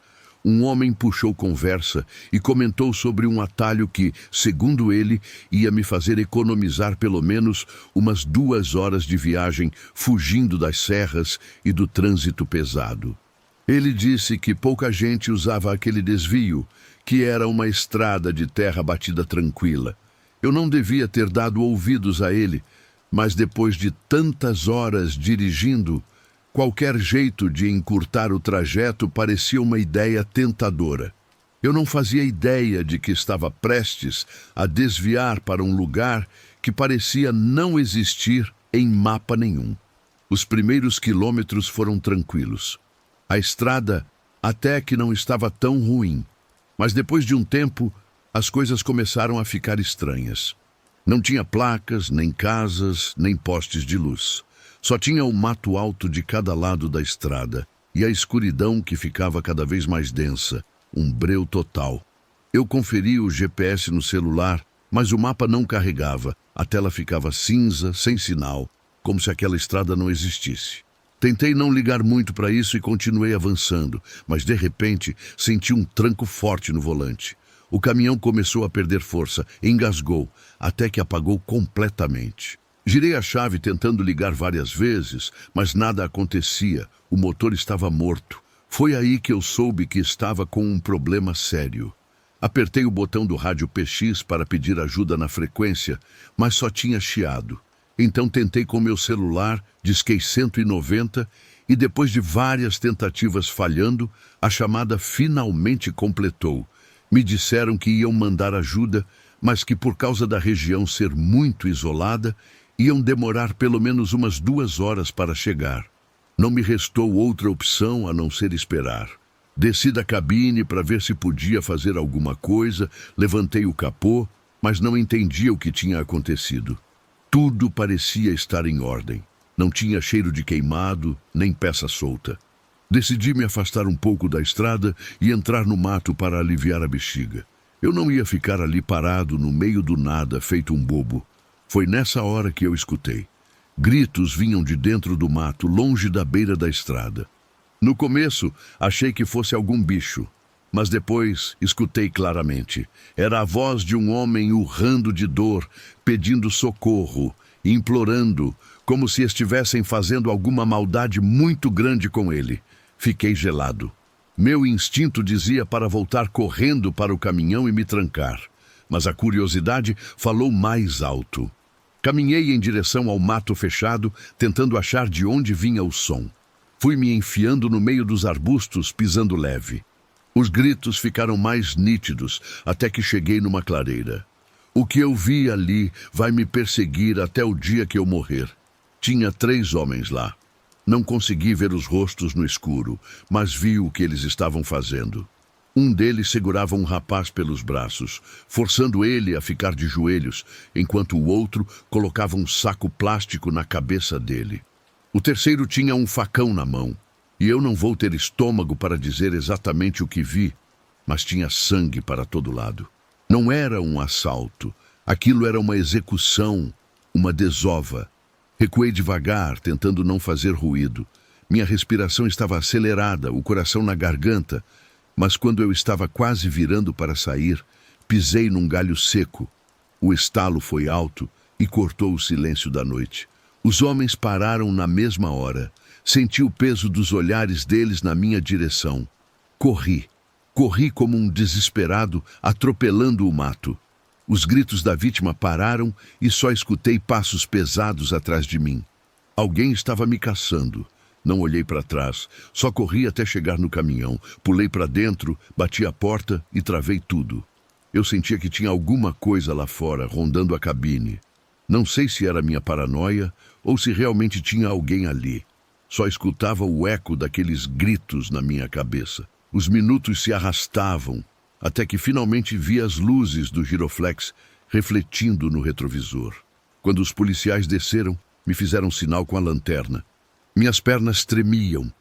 [SPEAKER 1] um homem puxou conversa e comentou sobre um atalho que, segundo ele, ia me fazer economizar pelo menos umas 2 horas de viagem fugindo das serras e do trânsito pesado. Ele disse que pouca gente usava aquele desvio, que era uma estrada de terra batida tranquila. Eu não devia ter dado ouvidos a ele, mas depois de tantas horas dirigindo, qualquer jeito de encurtar o trajeto parecia uma ideia tentadora. Eu não fazia ideia de que estava prestes a desviar para um lugar que parecia não existir em mapa nenhum. Os primeiros quilômetros foram tranquilos. A estrada até que não estava tão ruim, mas depois de um tempo, as coisas começaram a ficar estranhas. Não tinha placas, nem casas, nem postes de luz. Só tinha o mato alto de cada lado da estrada e a escuridão que ficava cada vez mais densa, um breu total. Eu conferi o GPS no celular, mas o mapa não carregava. A tela ficava cinza, sem sinal, como se aquela estrada não existisse. Tentei não ligar muito para isso e continuei avançando, mas de repente senti um tranco forte no volante. O caminhão começou a perder força, engasgou, até que apagou completamente. Girei a chave tentando ligar várias vezes, mas nada acontecia. O motor estava morto. Foi aí que eu soube que estava com um problema sério. Apertei o botão do rádio PX para pedir ajuda na frequência, mas só tinha chiado. Então tentei com meu celular, disquei 190 e depois de várias tentativas falhando, a chamada finalmente completou. Me disseram que iam mandar ajuda, mas que por causa da região ser muito isolada, iam demorar pelo menos umas 2 horas para chegar. Não me restou outra opção a não ser esperar. Desci da cabine para ver se podia fazer alguma coisa, levantei o capô, mas não entendia o que tinha acontecido. Tudo parecia estar em ordem. Não tinha cheiro de queimado, nem peça solta. Decidi me afastar um pouco da estrada e entrar no mato para aliviar a bexiga. Eu não ia ficar ali parado no meio do nada, feito um bobo. Foi nessa hora que eu escutei. Gritos vinham de dentro do mato, longe da beira da estrada. No começo, achei que fosse algum bicho, mas depois escutei claramente. Era a voz de um homem urrando de dor, pedindo socorro, implorando, como se estivessem fazendo alguma maldade muito grande com ele. Fiquei gelado. Meu instinto dizia para voltar correndo para o caminhão e me trancar, mas a curiosidade falou mais alto. Caminhei em direção ao mato fechado, tentando achar de onde vinha o som. Fui me enfiando no meio dos arbustos, pisando leve. Os gritos ficaram mais nítidos, até que cheguei numa clareira. O que eu vi ali vai me perseguir até o dia que eu morrer. Tinha 3 homens lá. Não consegui ver os rostos no escuro, mas vi o que eles estavam fazendo. Um deles segurava um rapaz pelos braços, forçando ele a ficar de joelhos, enquanto o outro colocava um saco plástico na cabeça dele. O terceiro tinha um facão na mão, e eu não vou ter estômago para dizer exatamente o que vi, mas tinha sangue para todo lado. Não era um assalto, aquilo era uma execução, uma desova. Recuei devagar, tentando não fazer ruído. Minha respiração estava acelerada, o coração na garganta, mas quando eu estava quase virando para sair, pisei num galho seco. O estalo foi alto e cortou o silêncio da noite. Os homens pararam na mesma hora. Senti o peso dos olhares deles na minha direção. Corri. Corri como um desesperado, atropelando o mato. Os gritos da vítima pararam e só escutei passos pesados atrás de mim. Alguém estava me caçando. Não olhei para trás, só corri até chegar no caminhão. Pulei para dentro, bati a porta e travei tudo. Eu sentia que tinha alguma coisa lá fora, rondando a cabine. Não sei se era minha paranoia ou se realmente tinha alguém ali. Só escutava o eco daqueles gritos na minha cabeça. Os minutos se arrastavam, até que finalmente vi as luzes do giroflex refletindo no retrovisor. Quando os policiais desceram, me fizeram sinal com a lanterna. Minhas pernas tremiam,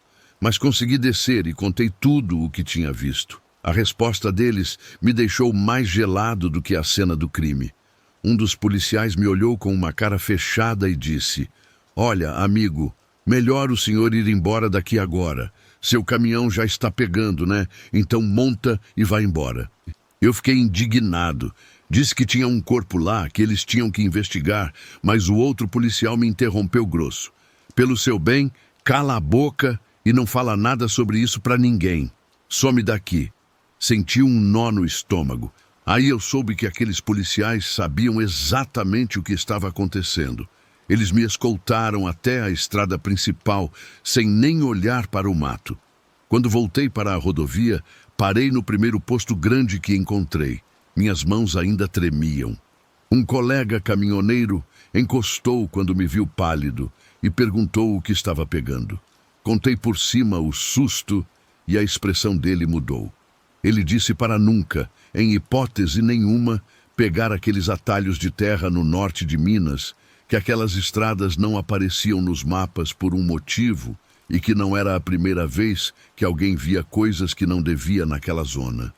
[SPEAKER 1] mas consegui descer e contei tudo o que tinha visto. A resposta deles me deixou mais gelado do que a cena do crime. Um dos policiais me olhou com uma cara fechada e disse: "Olha, amigo, Melhor o senhor ir embora daqui agora. Seu caminhão já está pegando, né? Então monta e vai embora. Eu fiquei indignado. Disse que tinha um corpo lá, que eles tinham que investigar, mas o outro policial me interrompeu grosso. Pelo seu bem, cala a boca e não fala nada sobre isso pra ninguém. Some daqui. Senti um nó no estômago. Aí eu soube que aqueles policiais sabiam exatamente o que estava acontecendo. Eles me escoltaram até a estrada principal, sem nem olhar para o mato. Quando voltei para a rodovia, parei no primeiro posto grande que encontrei. Minhas mãos ainda tremiam. Um colega caminhoneiro encostou quando me viu pálido e perguntou o que estava pegando. Contei por cima o susto e a expressão dele mudou. Ele disse para nunca, em hipótese nenhuma, pegar aqueles atalhos de terra no norte de Minas, que aquelas estradas não apareciam nos mapas por um motivo e que não era a primeira vez que alguém via coisas que não devia naquela zona.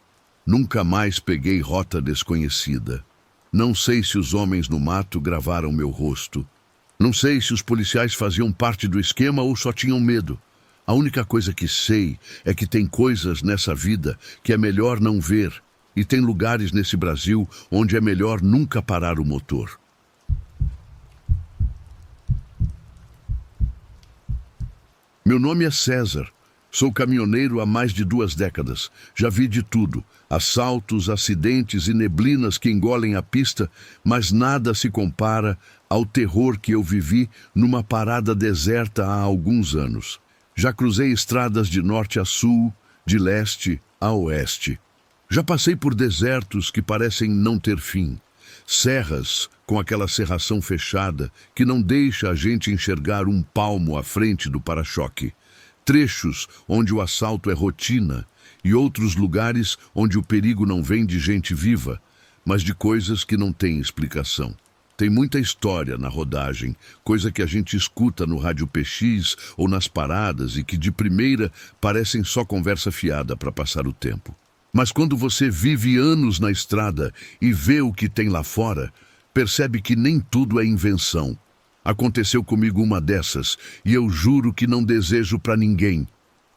[SPEAKER 1] Nunca mais peguei rota desconhecida. Não sei se os homens no mato gravaram meu rosto. Não sei se os policiais faziam parte do esquema ou só tinham medo. A única coisa que sei é que tem coisas nessa vida que é melhor não ver, e tem lugares nesse Brasil onde é melhor nunca parar o motor. Meu nome é César. Sou caminhoneiro há mais de 2 décadas. Já vi de tudo. Assaltos, acidentes e neblinas que engolem a pista, mas nada se compara ao terror que eu vivi numa parada deserta há alguns anos. Já cruzei estradas de norte a sul, de leste a oeste. Já passei por desertos que parecem não ter fim. Serras com aquela serração fechada que não deixa a gente enxergar um palmo à frente do para-choque. Trechos onde o assalto é rotina e outros lugares onde o perigo não vem de gente viva, mas de coisas que não têm explicação. Tem muita história na rodagem, coisa que a gente escuta no rádio PX ou nas paradas e que de primeira parecem só conversa fiada para passar o tempo. Mas quando você vive anos na estrada e vê o que tem lá fora, percebe que nem tudo é invenção. Aconteceu comigo uma dessas e eu juro que não desejo para ninguém.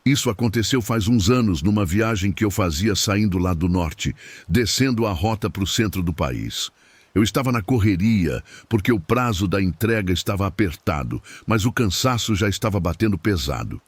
[SPEAKER 1] Isso aconteceu faz uns anos numa viagem que eu fazia saindo lá do norte, descendo a rota para o centro do país. Eu estava na correria, porque o prazo da entrega estava apertado, mas o cansaço já estava batendo pesado.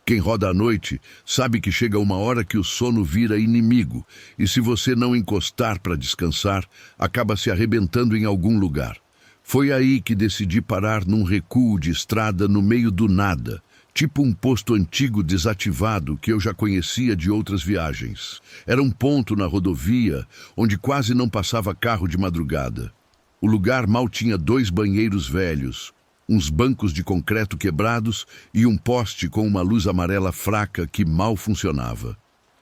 [SPEAKER 1] Quem roda à noite sabe que chega uma hora que o sono vira inimigo, e se você não encostar para descansar, acaba se arrebentando em algum lugar. Foi aí que decidi parar num recuo de estrada no meio do nada, tipo um posto antigo desativado que eu já conhecia de outras viagens. Era um ponto na rodovia onde quase não passava carro de madrugada. O lugar mal tinha 2 banheiros velhos, uns bancos de concreto quebrados e um poste com uma luz amarela fraca que mal funcionava.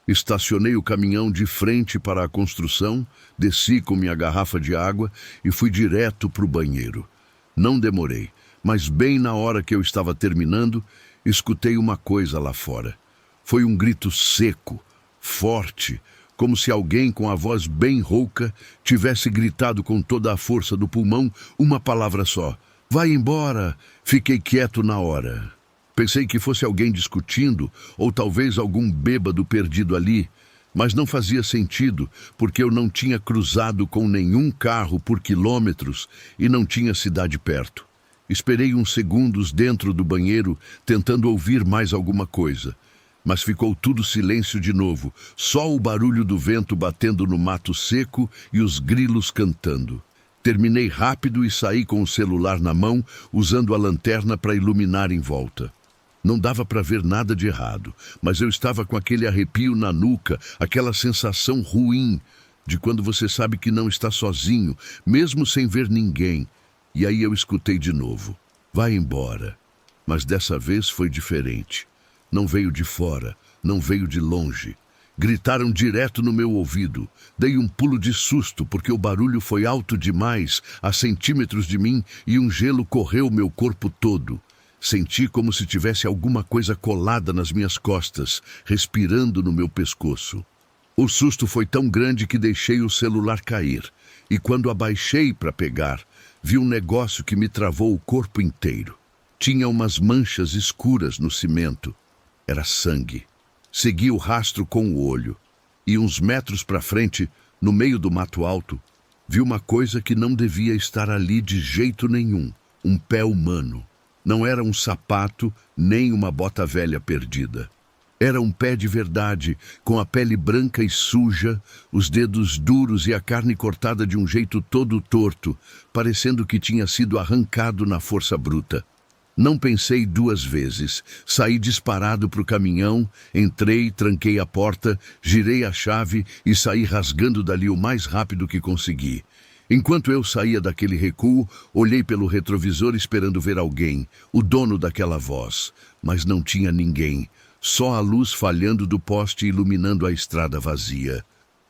[SPEAKER 1] Estacionei o caminhão de frente para a construção, desci com minha garrafa de água e fui direto para o banheiro. Não demorei, mas bem na hora que eu estava terminando, escutei uma coisa lá fora. Foi um grito seco, forte, como se alguém com a voz bem rouca tivesse gritado com toda a força do pulmão uma palavra só. Vai embora! Fiquei quieto na hora. Pensei que fosse alguém discutindo ou talvez algum bêbado perdido ali, mas não fazia sentido porque eu não tinha cruzado com nenhum carro por quilômetros e não tinha cidade perto. Esperei uns segundos dentro do banheiro, tentando ouvir mais alguma coisa. Mas ficou tudo silêncio de novo, só o barulho do vento batendo no mato seco e os grilos cantando. Terminei rápido e saí com o celular na mão, usando a lanterna para iluminar em volta. Não dava para ver nada de errado, mas eu estava com aquele arrepio na nuca, aquela sensação ruim de quando você sabe que não está sozinho, mesmo sem ver ninguém. E aí eu escutei de novo. Vai embora. Mas dessa vez foi diferente. Não veio de fora, não veio de longe. Gritaram direto no meu ouvido. Dei um pulo de susto porque o barulho foi alto demais, a centímetros de mim, e um gelo correu meu corpo todo. Senti como se tivesse alguma coisa colada nas minhas costas, respirando no meu pescoço. O susto foi tão grande que deixei o celular cair. E quando abaixei para pegar, vi um negócio que me travou o corpo inteiro. Tinha umas manchas escuras no cimento. Era sangue. Segui o rastro com o olho. E uns metros para frente, no meio do mato alto, vi uma coisa que não devia estar ali de jeito nenhum. Um pé humano. Não era um sapato, nem uma bota velha perdida. Era um pé de verdade, com a pele branca e suja, os dedos duros e a carne cortada de um jeito todo torto, parecendo que tinha sido arrancado na força bruta. Não pensei duas vezes. Saí disparado para o caminhão, entrei, tranquei a porta, girei a chave e saí rasgando dali o mais rápido que consegui. Enquanto eu saía daquele recuo, olhei pelo retrovisor esperando ver alguém, o dono daquela voz. Mas não tinha ninguém, só a luz falhando do poste iluminando a estrada vazia.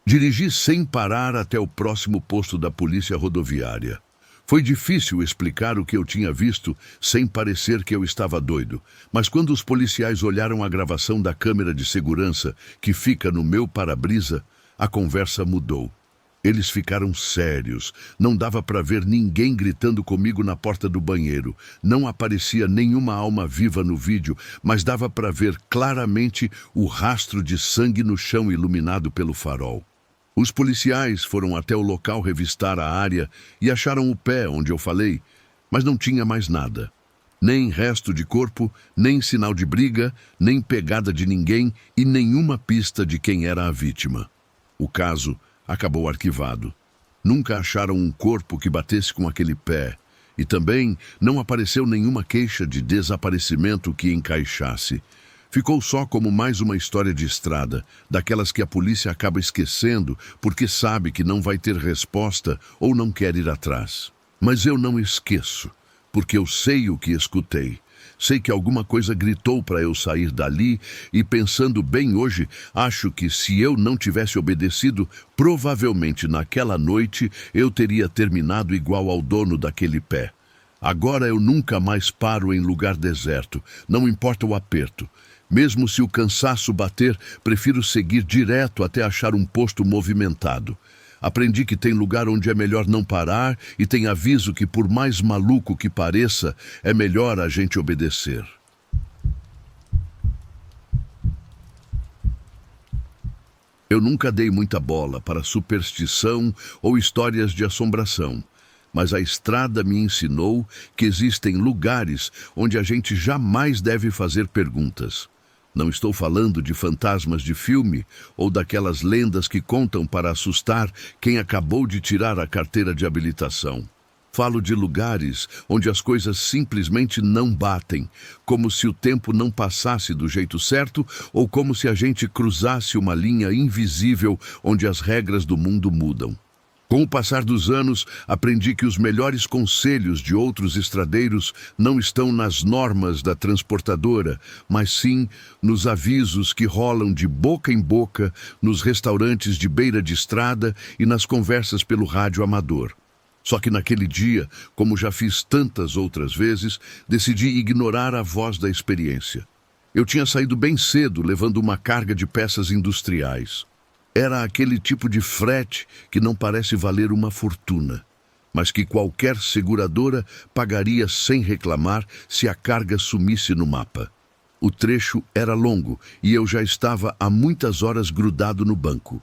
[SPEAKER 1] Dirigi sem parar até o próximo posto da polícia rodoviária. Foi difícil explicar o que eu tinha visto sem parecer que eu estava doido, mas quando os policiais olharam a gravação da câmera de segurança que fica no meu para-brisa, a conversa mudou. Eles ficaram sérios, não dava para ver ninguém gritando comigo na porta do banheiro, não aparecia nenhuma alma viva no vídeo, mas dava para ver claramente o rastro de sangue no chão iluminado pelo farol. Os policiais foram até o local revistar a área e acharam o pé onde eu falei, mas não tinha mais nada. Nem resto de corpo, nem sinal de briga, nem pegada de ninguém e nenhuma pista de quem era a vítima. O caso acabou arquivado. Nunca acharam um corpo que batesse com aquele pé e também não apareceu nenhuma queixa de desaparecimento que encaixasse. Ficou só como mais uma história de estrada, daquelas que a polícia acaba esquecendo porque sabe que não vai ter resposta ou não quer ir atrás. Mas eu não esqueço, porque eu sei o que escutei. Sei que alguma coisa gritou para eu sair dali e, pensando bem hoje, acho que se eu não tivesse obedecido, provavelmente naquela noite eu teria terminado igual ao dono daquele pé. Agora eu nunca mais paro em lugar deserto, não importa o aperto. Mesmo se o cansaço bater, prefiro seguir direto até achar um posto movimentado. Aprendi que tem lugar onde é melhor não parar e tem aviso que, por mais maluco que pareça, é melhor a gente obedecer. Eu nunca dei muita bola para superstição ou histórias de assombração, mas a estrada me ensinou que existem lugares onde a gente jamais deve fazer perguntas. Não estou falando de fantasmas de filme ou daquelas lendas que contam para assustar quem acabou de tirar a carteira de habilitação. Falo de lugares onde as coisas simplesmente não batem, como se o tempo não passasse do jeito certo ou como se a gente cruzasse uma linha invisível onde as regras do mundo mudam. Com o passar dos anos, aprendi que os melhores conselhos de outros estradeiros não estão nas normas da transportadora, mas sim nos avisos que rolam de boca em boca, nos restaurantes de beira de estrada e nas conversas pelo rádio amador. Só que naquele dia, como já fiz tantas outras vezes, decidi ignorar a voz da experiência. Eu tinha saído bem cedo, levando uma carga de peças industriais. Era aquele tipo de frete que não parece valer uma fortuna, mas que qualquer seguradora pagaria sem reclamar se a carga sumisse no mapa. O trecho era longo e eu já estava há muitas horas grudado no banco.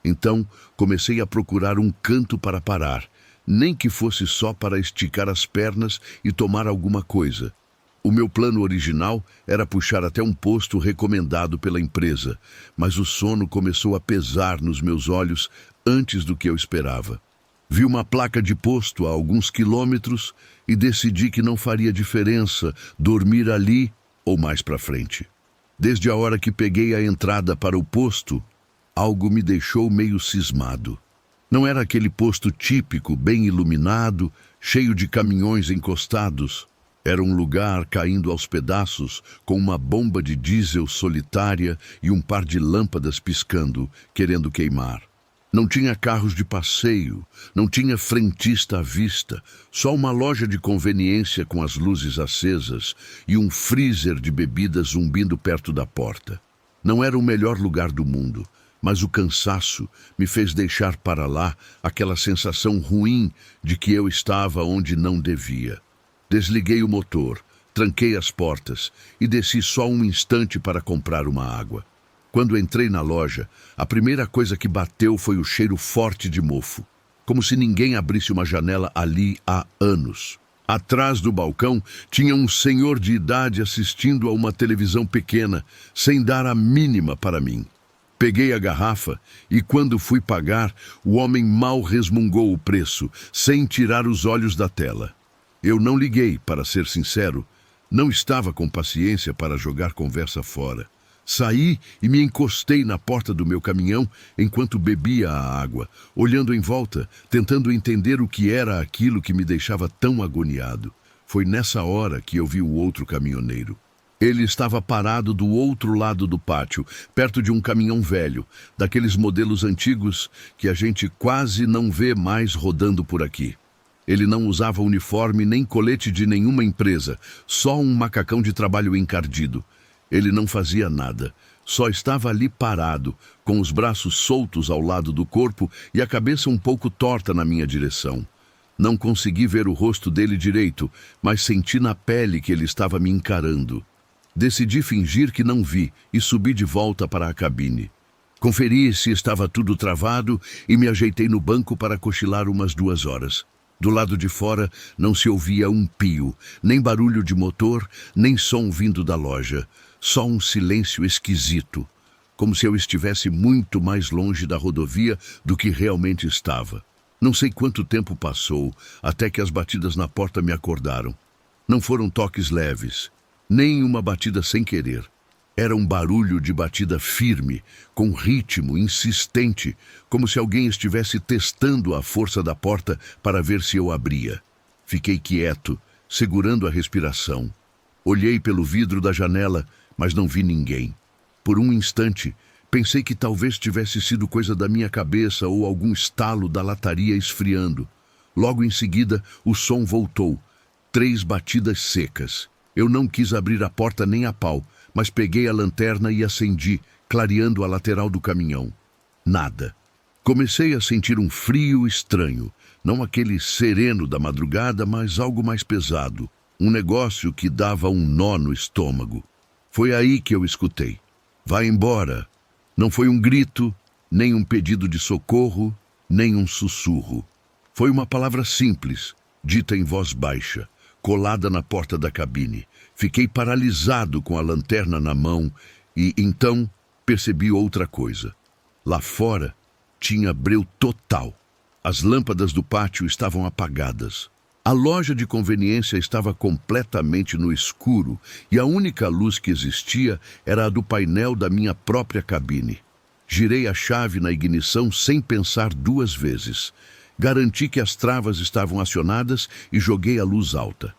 [SPEAKER 1] Então, comecei a procurar um canto para parar, nem que fosse só para esticar as pernas e tomar alguma coisa. O meu plano original era puxar até um posto recomendado pela empresa, mas o sono começou a pesar nos meus olhos antes do que eu esperava. Vi uma placa de posto a alguns quilômetros e decidi que não faria diferença dormir ali ou mais para frente. Desde a hora que peguei a entrada para o posto, algo me deixou meio cismado. Não era aquele posto típico, bem iluminado, cheio de caminhões encostados. Era um lugar caindo aos pedaços, com uma bomba de diesel solitária e um par de lâmpadas piscando, querendo queimar. Não tinha carros de passeio, não tinha frentista à vista, só uma loja de conveniência com as luzes acesas e um freezer de bebidas zumbindo perto da porta. Não era o melhor lugar do mundo, mas o cansaço me fez deixar para lá aquela sensação ruim de que eu estava onde não devia. Desliguei o motor, Tranquei as portas e desci só um instante para comprar uma água. Quando entrei na loja, a primeira coisa que bateu foi o cheiro forte de mofo, como se ninguém abrisse uma janela ali há anos. Atrás do balcão tinha um senhor de idade assistindo a uma televisão pequena, sem dar a mínima para mim. Peguei a garrafa e, quando fui pagar, o homem mal resmungou o preço, sem tirar os olhos da tela. Eu não liguei, para ser sincero. Não estava com paciência para jogar conversa fora. Saí e me encostei na porta do meu caminhão enquanto bebia a água, olhando em volta, tentando entender o que era aquilo que me deixava tão agoniado. Foi nessa hora que eu vi o outro caminhoneiro. Ele estava parado do outro lado do pátio, perto de um caminhão velho, daqueles modelos antigos que a gente quase não vê mais rodando por aqui. Ele não usava uniforme nem colete de nenhuma empresa, só um macacão de trabalho encardido. Ele não fazia nada, só estava ali parado, com os braços soltos ao lado do corpo e a cabeça um pouco torta na minha direção. Não consegui ver o rosto dele direito, mas senti na pele que ele estava me encarando. Decidi fingir que não vi e subi de volta para a cabine. Conferi se estava tudo travado e me ajeitei no banco para cochilar umas 2 horas. Do lado de fora não se ouvia um pio, nem barulho de motor, nem som vindo da loja. Só um silêncio esquisito, como se eu estivesse muito mais longe da rodovia do que realmente estava. Não sei quanto tempo passou, até que as batidas na porta me acordaram. Não foram toques leves, nem uma batida sem querer. Era um barulho de batida firme, com ritmo insistente, como se alguém estivesse testando a força da porta para ver se eu abria. Fiquei quieto, segurando a respiração. Olhei pelo vidro da janela, mas não vi ninguém. Por um instante, pensei que talvez tivesse sido coisa da minha cabeça ou algum estalo da lataria esfriando. Logo em seguida, o som voltou. 3 batidas secas. Eu não quis abrir a porta nem a pau, mas peguei a lanterna e acendi, clareando a lateral do caminhão. Nada. Comecei a sentir um frio estranho, não aquele sereno da madrugada, mas algo mais pesado, um negócio que dava um nó no estômago. Foi aí que eu escutei. Vai embora. Não foi um grito, nem um pedido de socorro, nem um sussurro. Foi uma palavra simples, dita em voz baixa, colada na porta da cabine. Fiquei paralisado com a lanterna na mão e, então, percebi outra coisa. Lá fora, tinha breu total. As lâmpadas do pátio estavam apagadas. A loja de conveniência estava completamente no escuro e a única luz que existia era a do painel da minha própria cabine. Girei a chave na ignição sem pensar 2 vezes. Garanti que as travas estavam acionadas e joguei a luz alta.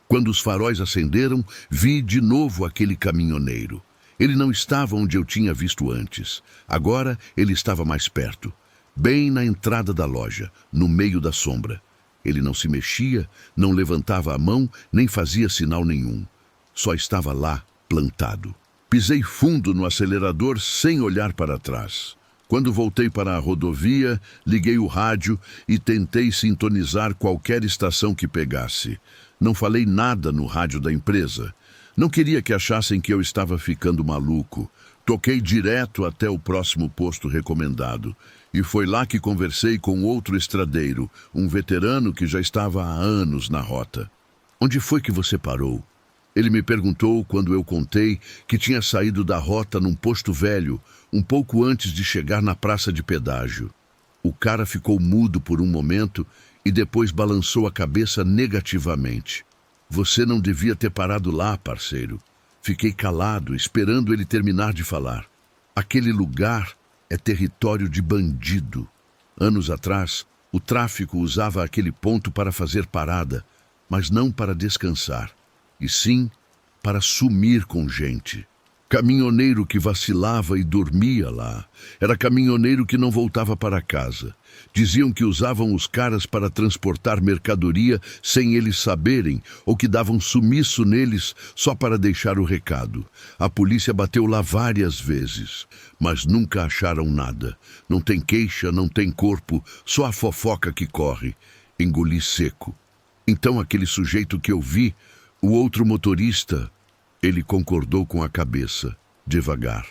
[SPEAKER 1] Quando os faróis acenderam, vi de novo aquele caminhoneiro. Ele não estava onde eu tinha visto antes. Agora ele estava mais perto, bem na entrada da loja, no meio da sombra. Ele não se mexia, não levantava a mão, nem fazia sinal nenhum. Só estava lá, plantado. Pisei fundo no acelerador sem olhar para trás. Quando voltei para a rodovia, liguei o rádio e tentei sintonizar qualquer estação que pegasse. Não falei nada no rádio da empresa. Não queria que achassem que eu estava ficando maluco. Toquei direto até o próximo posto recomendado. E foi lá que conversei com outro estradeiro, um veterano que já estava há anos na rota. Onde foi que você parou? Ele me perguntou quando eu contei que tinha saído da rota num posto velho, um pouco antes de chegar na praça de pedágio. O cara ficou mudo por um momento e depois balançou a cabeça negativamente. Você não devia ter parado lá, parceiro. Fiquei calado, esperando ele terminar de falar. Aquele lugar é território de bandido. Anos atrás, o tráfico usava aquele ponto para fazer parada, mas não para descansar, e sim para sumir com gente. Caminhoneiro que vacilava e dormia lá. Era caminhoneiro que não voltava para casa. Diziam que usavam os caras para transportar mercadoria sem eles saberem, ou que davam sumiço neles só para deixar o recado. A polícia bateu lá várias vezes, mas nunca acharam nada. Não tem queixa, não tem corpo, só a fofoca que corre. Engoli seco. Então aquele sujeito que eu vi O outro motorista, ele concordou com a cabeça, devagar.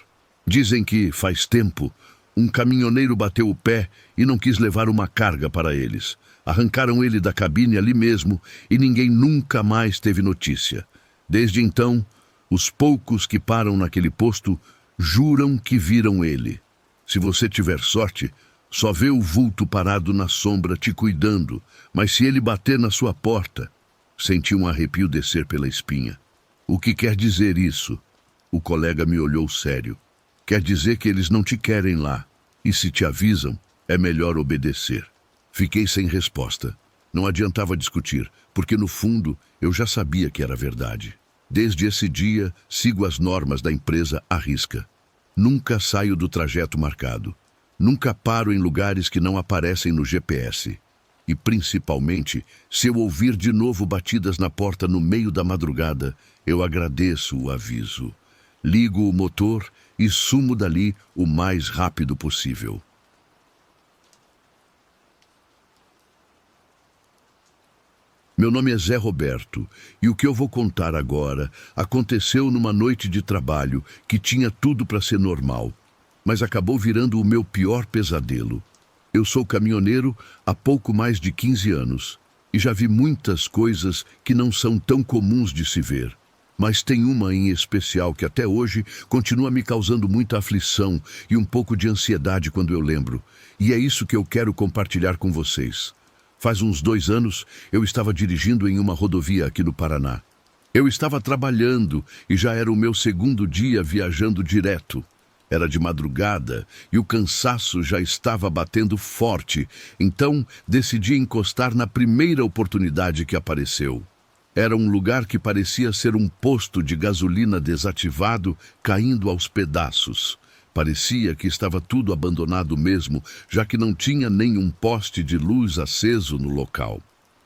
[SPEAKER 1] Dizem que, faz tempo, um caminhoneiro bateu o pé e não quis levar uma carga para eles. Arrancaram ele da cabine ali mesmo e ninguém nunca mais teve notícia. Desde então, os poucos que param naquele posto juram que viram ele. Se você tiver sorte, só vê o vulto parado na sombra te cuidando, mas se ele bater na sua porta, senti um arrepio descer pela espinha. O que quer dizer isso? O colega me olhou sério. Quer dizer que eles não te querem lá, e se te avisam, é melhor obedecer. Fiquei sem resposta. Não adiantava discutir, porque no fundo eu já sabia que era verdade. Desde esse dia, sigo as normas da empresa à risca. Nunca saio do trajeto marcado. Nunca paro em lugares que não aparecem no GPS. E, principalmente, se eu ouvir de novo batidas na porta no meio da madrugada, eu agradeço o aviso. Ligo o motor e sumo dali o mais rápido possível. Meu nome é Zé Roberto, e o que eu vou contar agora aconteceu numa noite de trabalho que tinha tudo para ser normal, mas acabou virando o meu pior pesadelo. Eu sou caminhoneiro há pouco mais de 15 anos e já vi muitas coisas que não são tão comuns de se ver. Mas tem uma em especial que até hoje continua me causando muita aflição e um pouco de ansiedade quando eu lembro. E é isso que eu quero compartilhar com vocês. Faz uns 2 anos, eu estava dirigindo em uma rodovia aqui no Paraná. Eu estava trabalhando e já era o meu 2º dia viajando direto. Era de madrugada e o cansaço já estava batendo forte, então decidi encostar na primeira oportunidade que apareceu. Era um lugar que parecia ser um posto de gasolina desativado, caindo aos pedaços. Parecia que estava tudo abandonado mesmo, já que não tinha nenhum poste de luz aceso no local.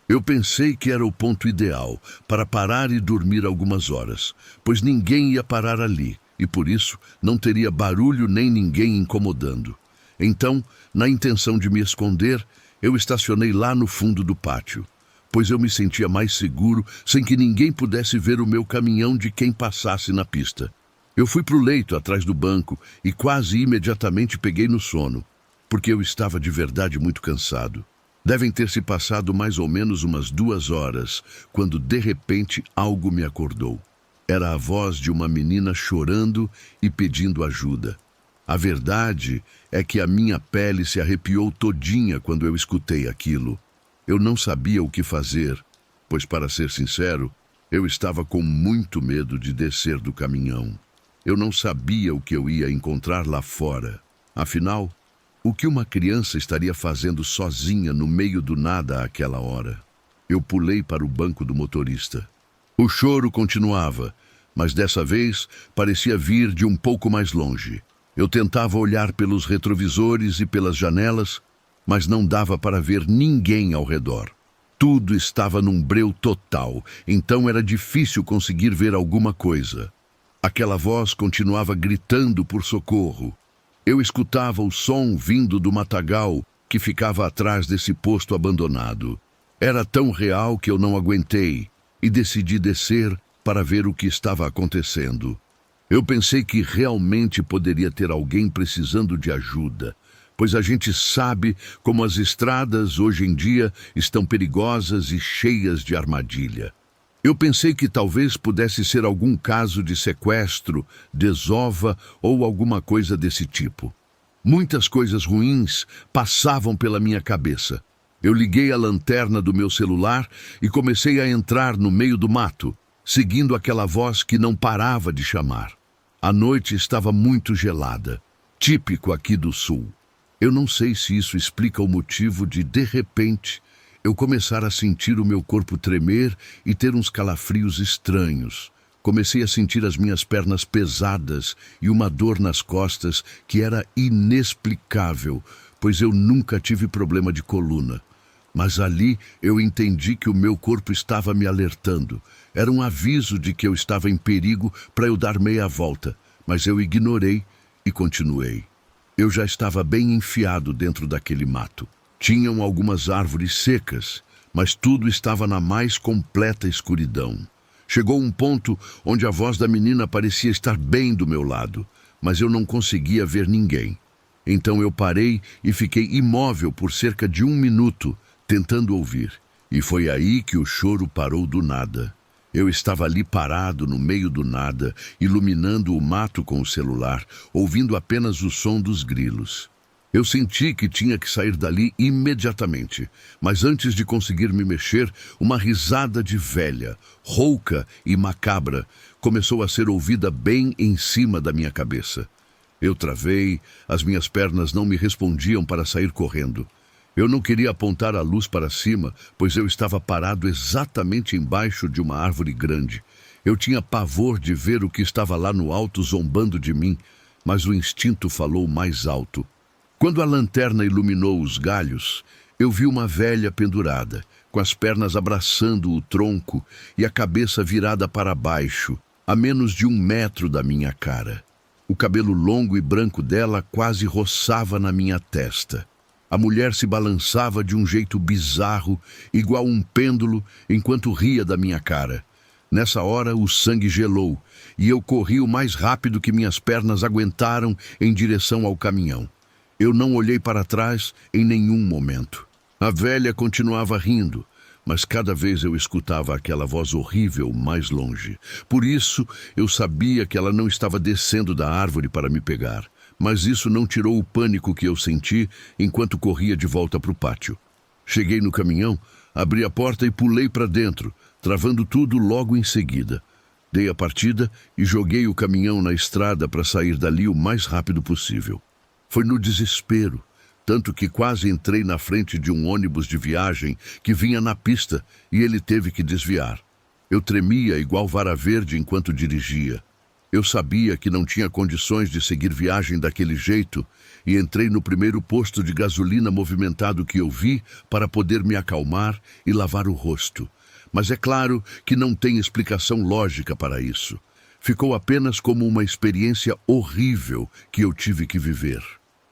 [SPEAKER 1] Eu pensei que era o ponto ideal para parar e dormir algumas horas, pois ninguém ia parar ali, e por isso não teria barulho nem ninguém incomodando. Então, na intenção de me esconder, eu estacionei lá no fundo do pátio, pois eu me sentia mais seguro sem que ninguém pudesse ver o meu caminhão de quem passasse na pista. Eu fui para o leito atrás do banco e quase imediatamente peguei no sono, porque eu estava de verdade muito cansado. Devem ter se passado mais ou menos umas 2 horas, quando de repente algo me acordou. Era a voz de uma menina chorando e pedindo ajuda. A verdade é que a minha pele se arrepiou todinha quando eu escutei aquilo. Eu não sabia o que fazer, pois, para ser sincero, eu estava com muito medo de descer do caminhão. Eu não sabia o que eu ia encontrar lá fora. Afinal, o que uma criança estaria fazendo sozinha no meio do nada àquela hora? Eu pulei para o banco do motorista. O choro continuava, mas dessa vez parecia vir de um pouco mais longe. Eu tentava olhar pelos retrovisores e pelas janelas, mas não dava para ver ninguém ao redor. Tudo estava num breu total, então era difícil conseguir ver alguma coisa. Aquela voz continuava gritando por socorro. Eu escutava o som vindo do matagal que ficava atrás desse posto abandonado. Era tão real que eu não aguentei e decidi descer para ver o que estava acontecendo. Eu pensei que realmente poderia ter alguém precisando de ajuda, pois a gente sabe como as estradas hoje em dia estão perigosas e cheias de armadilha. Eu pensei que talvez pudesse ser algum caso de sequestro, desova ou alguma coisa desse tipo. Muitas coisas ruins passavam pela minha cabeça. Eu liguei a lanterna do meu celular e comecei a entrar no meio do mato, seguindo aquela voz que não parava de chamar. A noite estava muito gelada, típico aqui do sul. Eu não sei se isso explica o motivo de repente, eu começar a sentir o meu corpo tremer e ter uns calafrios estranhos. Comecei a sentir as minhas pernas pesadas e uma dor nas costas que era inexplicável, pois eu nunca tive problema de coluna. Mas ali eu entendi que o meu corpo estava me alertando. Era um aviso de que eu estava em perigo para eu dar meia volta, mas eu ignorei e continuei. Eu já estava bem enfiado dentro daquele mato. Tinham algumas árvores secas, mas tudo estava na mais completa escuridão. Chegou um ponto onde a voz da menina parecia estar bem do meu lado, mas eu não conseguia ver ninguém. Então eu parei e fiquei imóvel por cerca de 1 minuto, tentando ouvir. E foi aí que o choro parou do nada. Eu estava ali parado no meio do nada, iluminando o mato com o celular, ouvindo apenas o som dos grilos. Eu senti que tinha que sair dali imediatamente, mas antes de conseguir me mexer, uma risada de velha, rouca e macabra, começou a ser ouvida bem em cima da minha cabeça. Eu travei, as minhas pernas não me respondiam para sair correndo. Eu não queria apontar a luz para cima, pois eu estava parado exatamente embaixo de uma árvore grande. Eu tinha pavor de ver o que estava lá no alto zombando de mim, mas o instinto falou mais alto. Quando a lanterna iluminou os galhos, eu vi uma velha pendurada, com as pernas abraçando o tronco e a cabeça virada para baixo, a menos de 1 metro da minha cara. O cabelo longo e branco dela quase roçava na minha testa. A mulher se balançava de um jeito bizarro, igual um pêndulo, enquanto ria da minha cara. Nessa hora, o sangue gelou, e eu corri o mais rápido que minhas pernas aguentaram em direção ao caminhão. Eu não olhei para trás em nenhum momento. A velha continuava rindo, mas cada vez eu escutava aquela voz horrível mais longe. Por isso, eu sabia que ela não estava descendo da árvore para me pegar. Mas isso não tirou o pânico que eu senti enquanto corria de volta para o pátio. Cheguei no caminhão, abri a porta e pulei para dentro, travando tudo logo em seguida. Dei a partida e joguei o caminhão na estrada para sair dali o mais rápido possível. Foi no desespero, tanto que quase entrei na frente de um ônibus de viagem que vinha na pista e ele teve que desviar. Eu tremia igual vara verde enquanto dirigia. Eu sabia que não tinha condições de seguir viagem daquele jeito e entrei no primeiro posto de gasolina movimentado que eu vi para poder me acalmar e lavar o rosto. Mas é claro que não tem explicação lógica para isso. Ficou apenas como uma experiência horrível que eu tive que viver.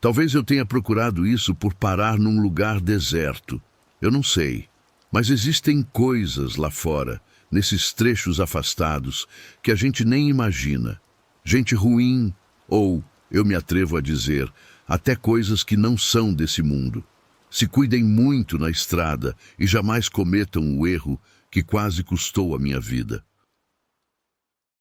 [SPEAKER 1] Talvez eu tenha procurado isso por parar num lugar deserto. Eu não sei. Mas existem coisas lá fora, nesses trechos afastados, que a gente nem imagina. Gente ruim, ou, eu me atrevo a dizer, até coisas que não são desse mundo. Se cuidem muito na estrada e jamais cometam o erro que quase custou a minha vida.